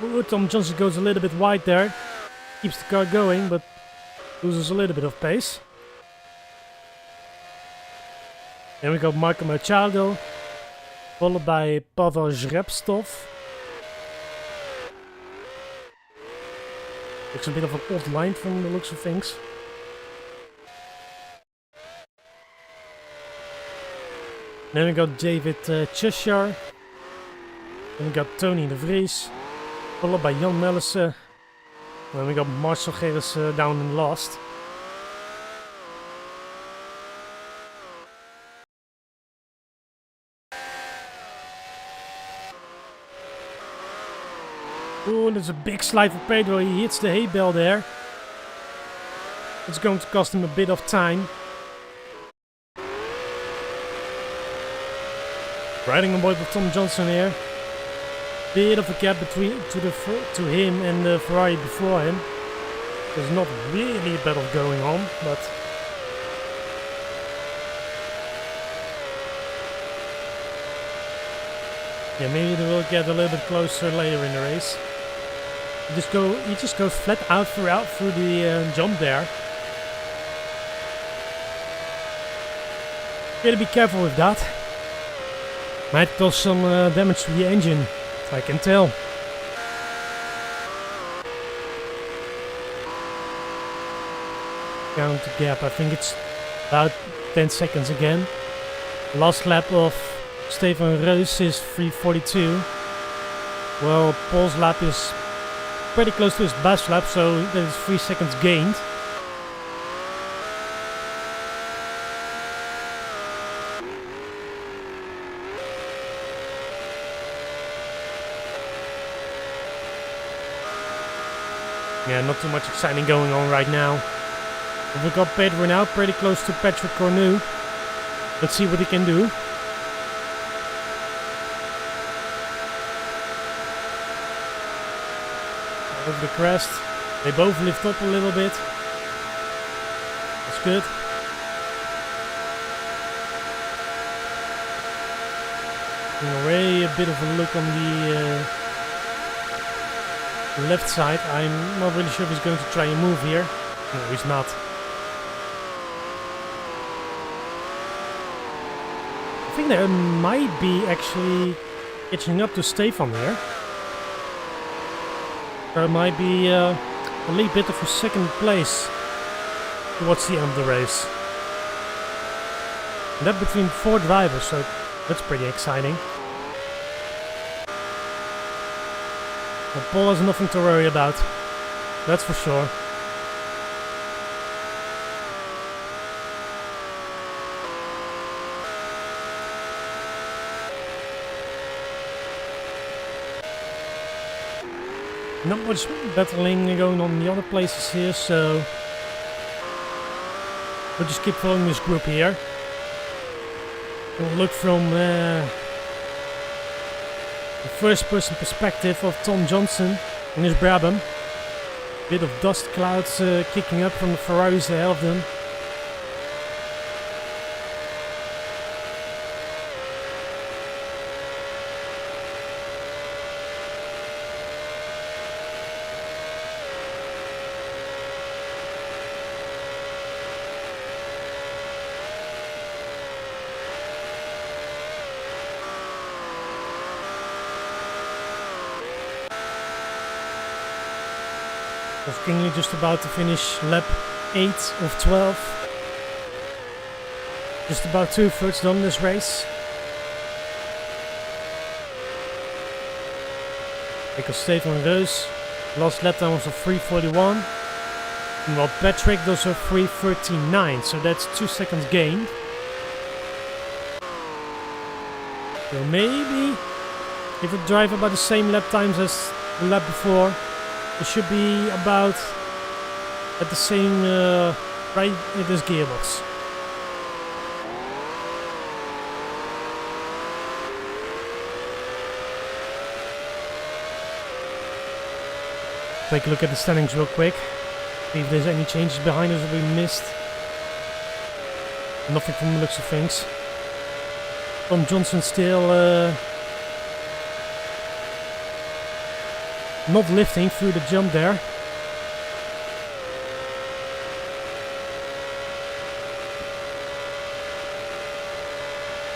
Ooh, Tom Johnson goes a little bit wide there. Keeps the car going, but loses a little bit of pace. Then we got Marco Machado, followed by Pavel Zrebstov. Looks a bit of an old line from the looks of things. Then we got David Cheshire. Then we got Tony de Vries, followed by Jan Melissen. Then we got Marcel Gerrits down in last. Ooh, there's a big slide for Pedro. He hits the hay bale there. It's going to cost him a bit of time. Riding on board with Tom Johnson here. Bit of a gap between to him and the Ferrari before him. There's not really a battle going on, but yeah, maybe they will get a little bit closer later in the race. He just goes flat out through the jump there. Gotta be careful with that. Might cause some damage to the engine, I can tell. Count the gap, I think it's about 10 seconds again. Last lap of Stefan Reus is 3:42. Well, Paul's lap is pretty close to his best lap, so that is 3 seconds gained. Yeah, not too much exciting going on right now. We've got Pedro now pretty close to Patrick Cornu. Let's see what he can do. Over the crest. They both lift up a little bit. That's good. Already a bit of a look on the left side. I'm not really sure if he's going to try and move here. No, he's not. I think there might be actually catching up to Stefan here. There might be a little bit of a second place towards the end of the race. And that between 4 drivers, so that's pretty exciting. But Paul has nothing to worry about, that's for sure. Not much battling going on in the other places here, so we'll just keep following this group here. We'll look from the first person perspective of Tom Johnson in his Brabham. Bit of dust clouds kicking up from the Ferraris ahead of them. Of Kingley just about to finish lap 8 of 12. Just about 2/3 done this race. Because Stefan goes. Last lap time was a 3:41. While Patrick does a 3:39, so that's 2 seconds gained. So maybe if we drive about the same lap times as the lap before, it should be about at the same right in this gearbox. Take a look at the standings real quick. See if there's any changes behind us that we missed. Nothing from the looks of things. Tom Johnson still not lifting through the jump there.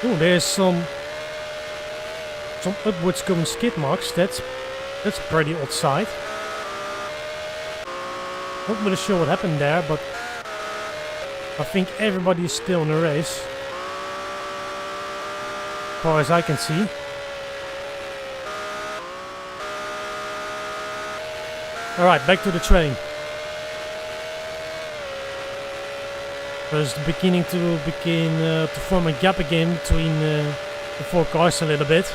Oh, there's some upwards going skid marks. That's pretty odd sight. Not really sure what happened there, but I think everybody is still in the race. As far as I can see. Alright, back to the train. First beginning to form a gap again between the 4 cars a little bit.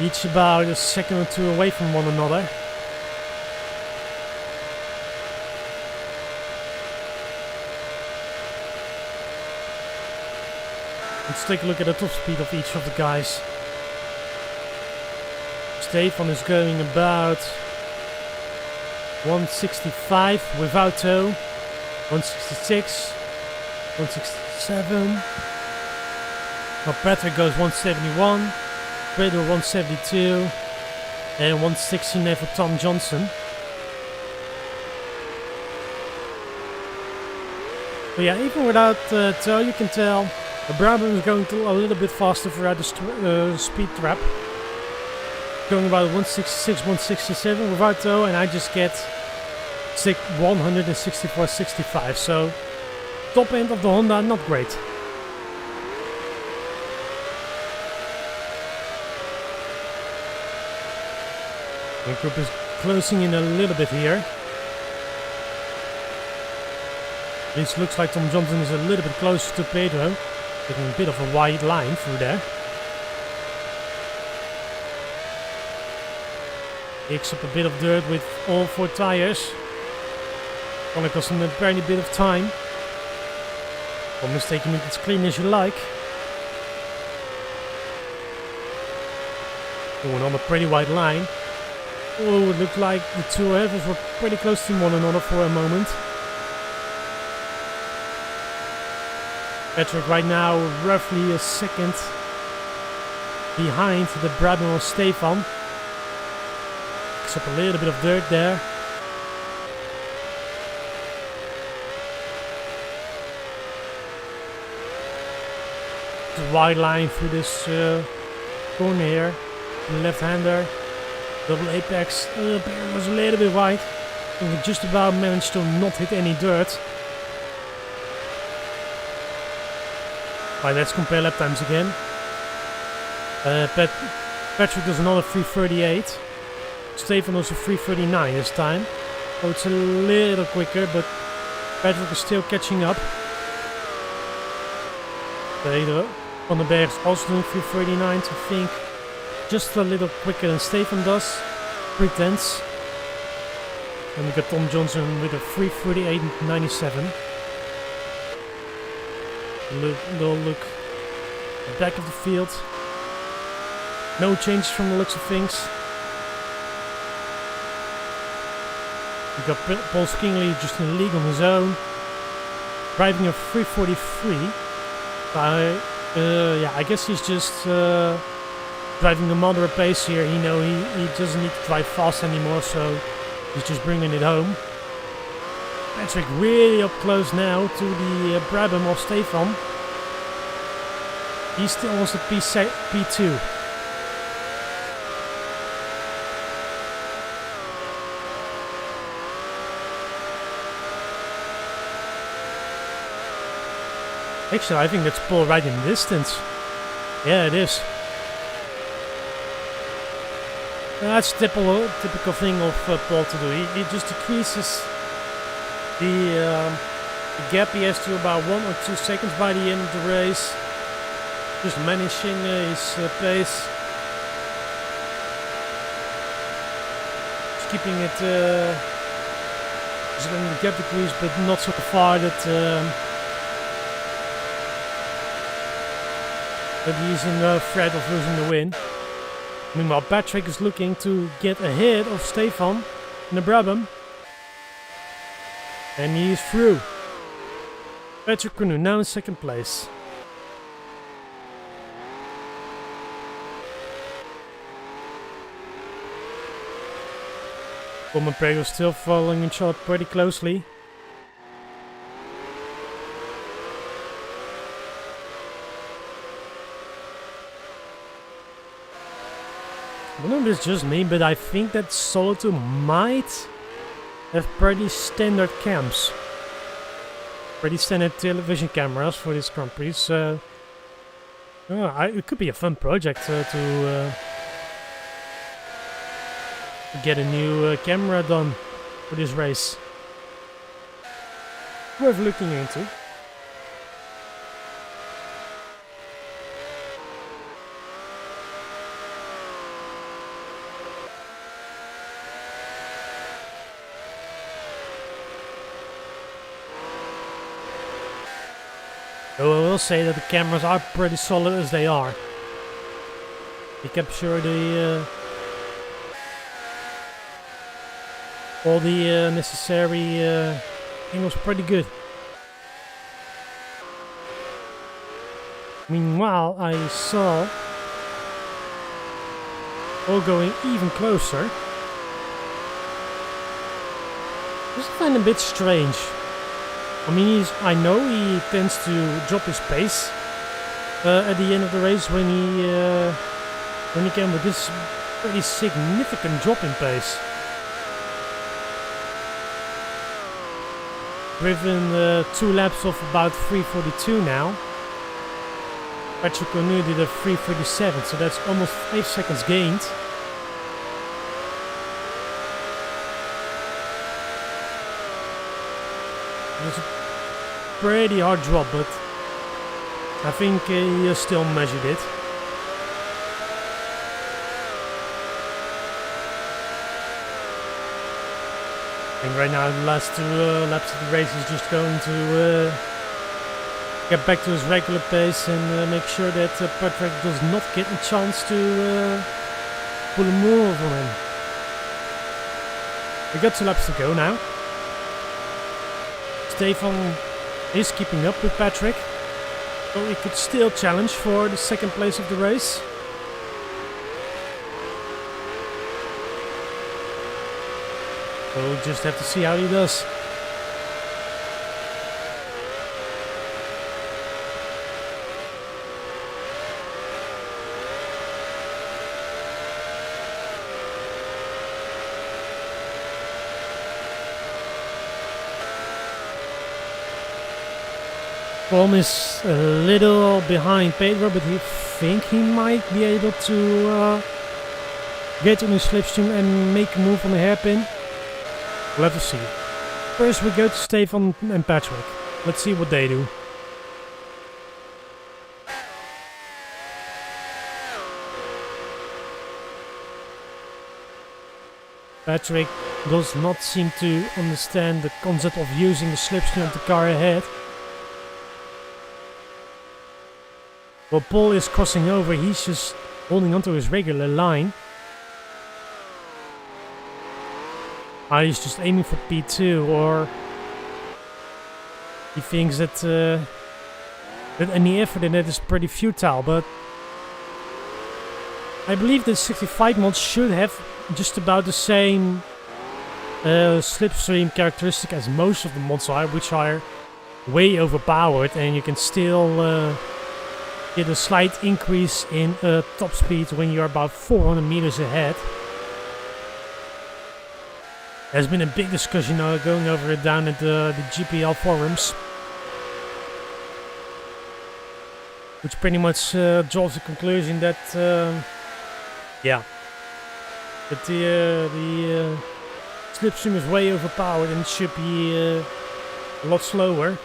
Each about a second or 2 away from one another. Let's take a look at the top speed of each of the guys. Stefan is going about 165 without tow, 166, 167. Now Patrick goes 171, Pedro 172, and 169 for Tom Johnson. But yeah, even without tow, you can tell the Brabham is going a little bit faster throughout the speed trap. Going about 166, 167 without tow, and I just get 164.65. So top end of the Honda, not great. The group is closing in a little bit here. This looks like Tom Johnson is a little bit closer to Pedro. Taking a bit of a wide line through there. Picks up a bit of dirt with all 4 tires. Gonna cost him a very bit of time. Almost taking it as clean as you like. Going on a pretty wide line. Oh, it looked like the 2 rivals were pretty close to one another for a moment. Patrick right now roughly a second behind the Brabham of Stefan. Picks up a little bit of dirt there. The wide line through this corner here. Left-hander, double apex. Barrier was a little bit wide. And we just about managed to not hit any dirt. Right, let's compare lap times again. Patrick does another 3:38. Stefan does a 3:39 this time. So it's a little quicker, but Patrick is still catching up. Pedro van den Berg is also doing 3:39, so I think just a little quicker than Stefan does. 3/10. And we got Tom Johnson with a 3:38.97. Little look at the back of the field. No changes from the looks of things. We got Paul Skingley just in the league on his own, driving a 3:43. Yeah, I guess he's just driving a moderate pace here. He doesn't need to drive fast anymore, so he's just bringing it home. Patrick really up close now to the Brabham of Stefan. He still wants a P2. Actually, I think that's Paul right in the distance. Yeah, it is. That's typical thing of Paul to do. He just decreases the gap he has to about 1 or 2 seconds by the end of the race. Just managing his pace. Just keeping it, just letting the gap decrease, but not so far that he's in threat of losing the win. Meanwhile, Patrick is looking to get ahead of Stefan in the Brabham. And he is through. Patrick Canoe now in second place. Coleman Prego still following each other pretty closely. I don't know if it's just me, but I think that Solitude might have pretty standard cams. Pretty standard television cameras for this Grand Prix, so it could be a fun project to get a new camera done for this race. Worth looking into. Though I will say that the cameras are pretty solid as they are. They capture the all the necessary angles pretty good. Meanwhile, I saw all going even closer. This I find a bit strange. I mean, I know he tends to drop his pace at the end of the race when he can, but this pretty significant drop in pace. Driven 2 laps of about 3:42 now. Patrick Canoe did a 3:37, so that's almost 5 seconds gained. It was a pretty hard drop, but I think he still measured it. I think right now the last 2 laps of the race is just going to get back to his regular pace and make sure that Patrick does not get a chance to pull a move on him. We got 2 laps to go now. Stefan is keeping up with Patrick, so he could still challenge for the second place of the race. So we'll just have to see how he does. Tom is a little behind Pedro, but he think he might be able to get on his slipstream and make a move on the hairpin. We'll have to see. First we go to Stefan and Patrick. Let's see what they do. Patrick does not seem to understand the concept of using the slipstream of the car ahead. While Paul is crossing over, he's just holding onto his regular line. He's just aiming for P2, or he thinks that that any effort in it is pretty futile, but I believe the 65 mods should have just about the same slipstream characteristic as most of the mods are, which are way overpowered, and you can still get a slight increase in top speed when you're about 400 meters ahead. There's been a big discussion going over it down at the GPL forums. which pretty much draws the conclusion that, yeah, that the slipstream is way overpowered and it should be a lot slower.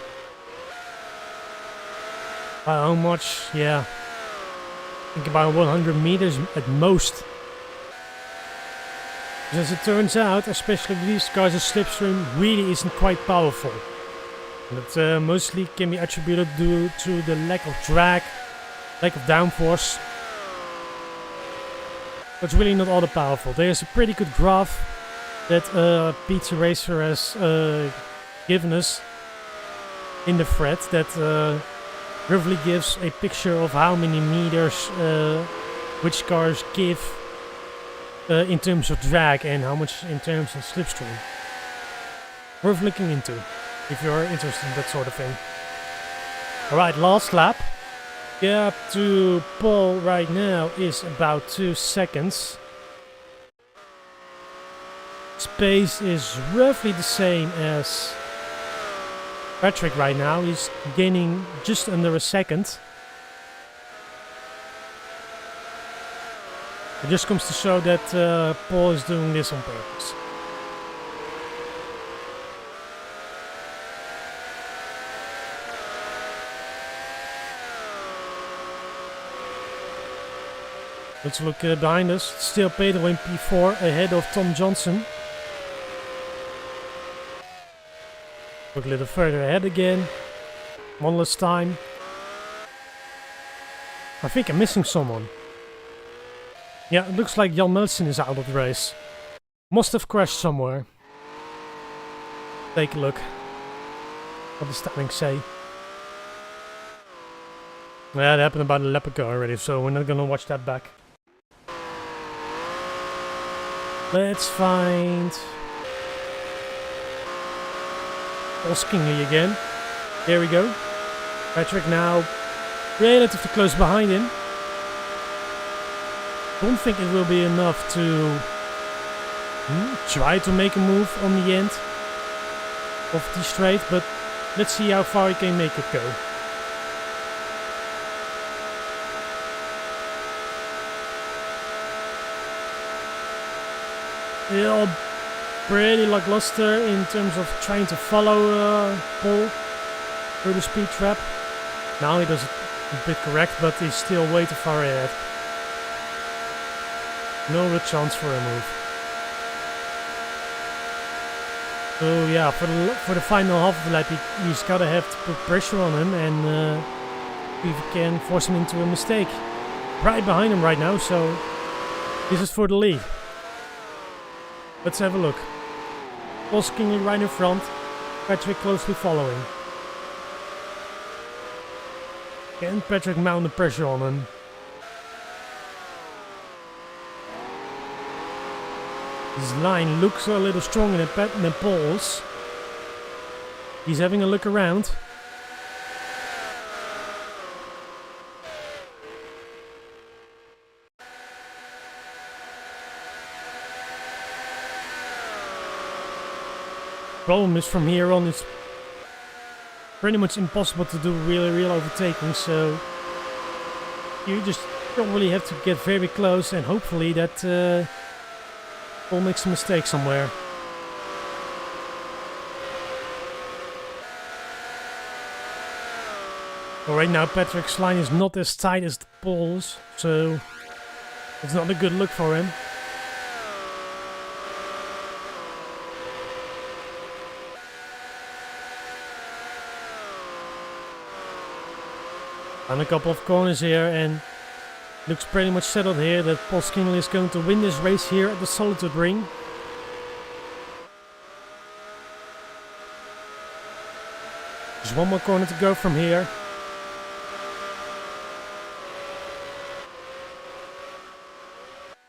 By how much? Yeah, I think about 100 meters at most. As it turns out, especially with these cars, the slipstream really isn't quite powerful. That mostly can be attributed to the lack of drag, lack of downforce. But it's really not all that powerful. There's a pretty good graph that GPLRACER has given us in the thread that roughly gives a picture of how many meters which cars give in terms of drag and how much in terms of slipstream. Worth looking into if you're interested in that sort of thing. Alright, last lap. Gap to Paul right now is about 2 seconds. Pace is roughly the same as Patrick right now. He's gaining just under a second. It just comes to show that Paul is doing this on purpose. Let's look behind us. Still Pedro in P4 ahead of Tom Johnson. Look a little further ahead again. One last time. I think I'm missing someone. Yeah, it looks like Jan Melson is out of the race. Must have crashed somewhere. Take a look. What the standings say. Yeah, it happened about a lap ago already, so we're not gonna watch that back. Let's find Oskingley again. There we go. Patrick now relatively close behind him. Don't think it will be enough to try to make a move on the end of the straight, but let's see how far he can make it go. Still pretty lackluster in terms of trying to follow Paul through the speed trap. Now he does it a bit correct, but he's still way too far ahead. No real chance for a move. So yeah, for the final half of the lap, he's gotta have to put pressure on him and if he can force him into a mistake. Right behind him right now, so this is for the lead. Let's have a look. Oskingley right in front, Patrick closely following. Can Patrick mount the pressure on him? His line looks a little stronger than Paul's. He's having a look around. Problem is from here on it's pretty much impossible to do real overtaking, so you just probably have to get very close and hopefully that Paul makes a mistake somewhere. Well, right now Patrick's line is not as tight as Paul's, so it's not a good look for him. And a couple of corners here, and looks pretty much settled here that Paul Oskingley is going to win this race here at the Solitude-Ring. There's one more corner to go from here.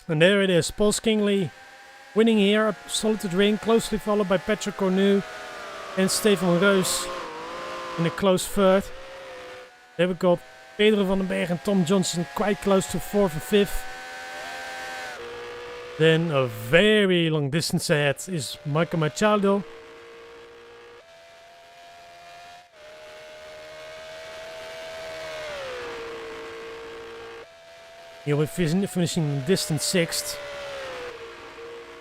And there it is, Paul Oskingley winning here at Solitude-Ring, closely followed by Patrick Cornu and Stefan Reus in a close third. There we got Pedro van den Berg and Tom Johnson quite close to 4th and 5th. Then a very long distance ahead is Marco Machado. Here we're finishing distant 6th.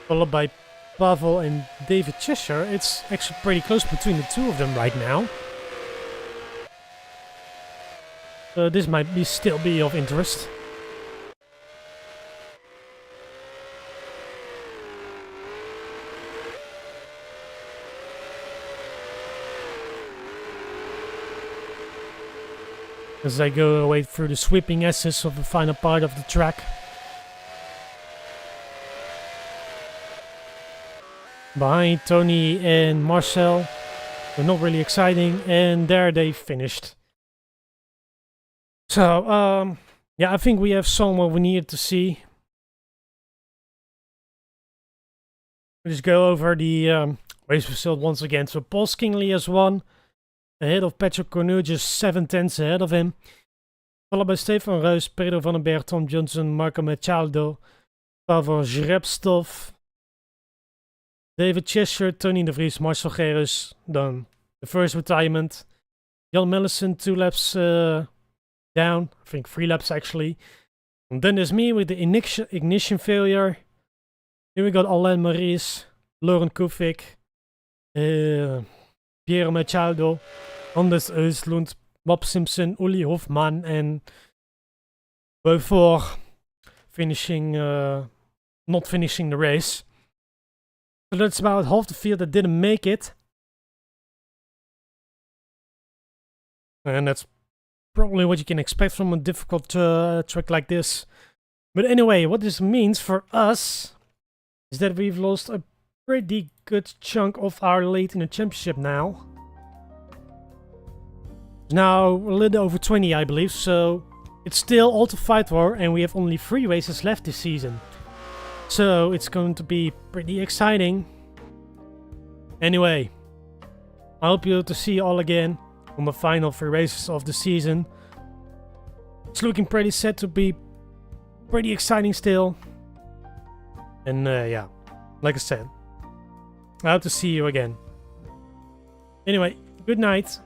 Followed by Pavel and David Cheshire. It's actually pretty close between the two of them right now. This might still be of interest. As I go away through the sweeping S's of the final part of the track. Behind Tony and Marcel. They're not really exciting, and there they finished. So, yeah, I think we have shown what we needed to see. Let's go over the race result once again. So Paul Skingley has won, ahead of Patrick Cornu, just 7/10 ahead of him. Followed by Stefan Reus, Pedro van den Berg, Tom Johnson, Marco Machado, Pavel Zhrepstov, David Cheshire, Tony de Vries, Marcel Gerus, done. The first retirement. Jan Mellison, 2 laps down. I think 3 laps actually. And then there's me with the ignition failure. Here we got Alain Maurice, Laurent Kovic, Piero Machado, Anders Östlund, Bob Simpson, Uli Hofman, and Beaufort finishing, not finishing the race. So that's about half the field that didn't make it. And that's probably what you can expect from a difficult track like this. But anyway, what this means for us is that we've lost a pretty good chunk of our lead in the championship now. Now a little over 20, I believe, so it's still all to fight for, and we have only 3 races left this season. So it's going to be pretty exciting. Anyway, I hope to see you all again on the final 3 races of the season. It's looking pretty set to be pretty exciting still. And yeah, like I said, I hope to see you again. Anyway, good night.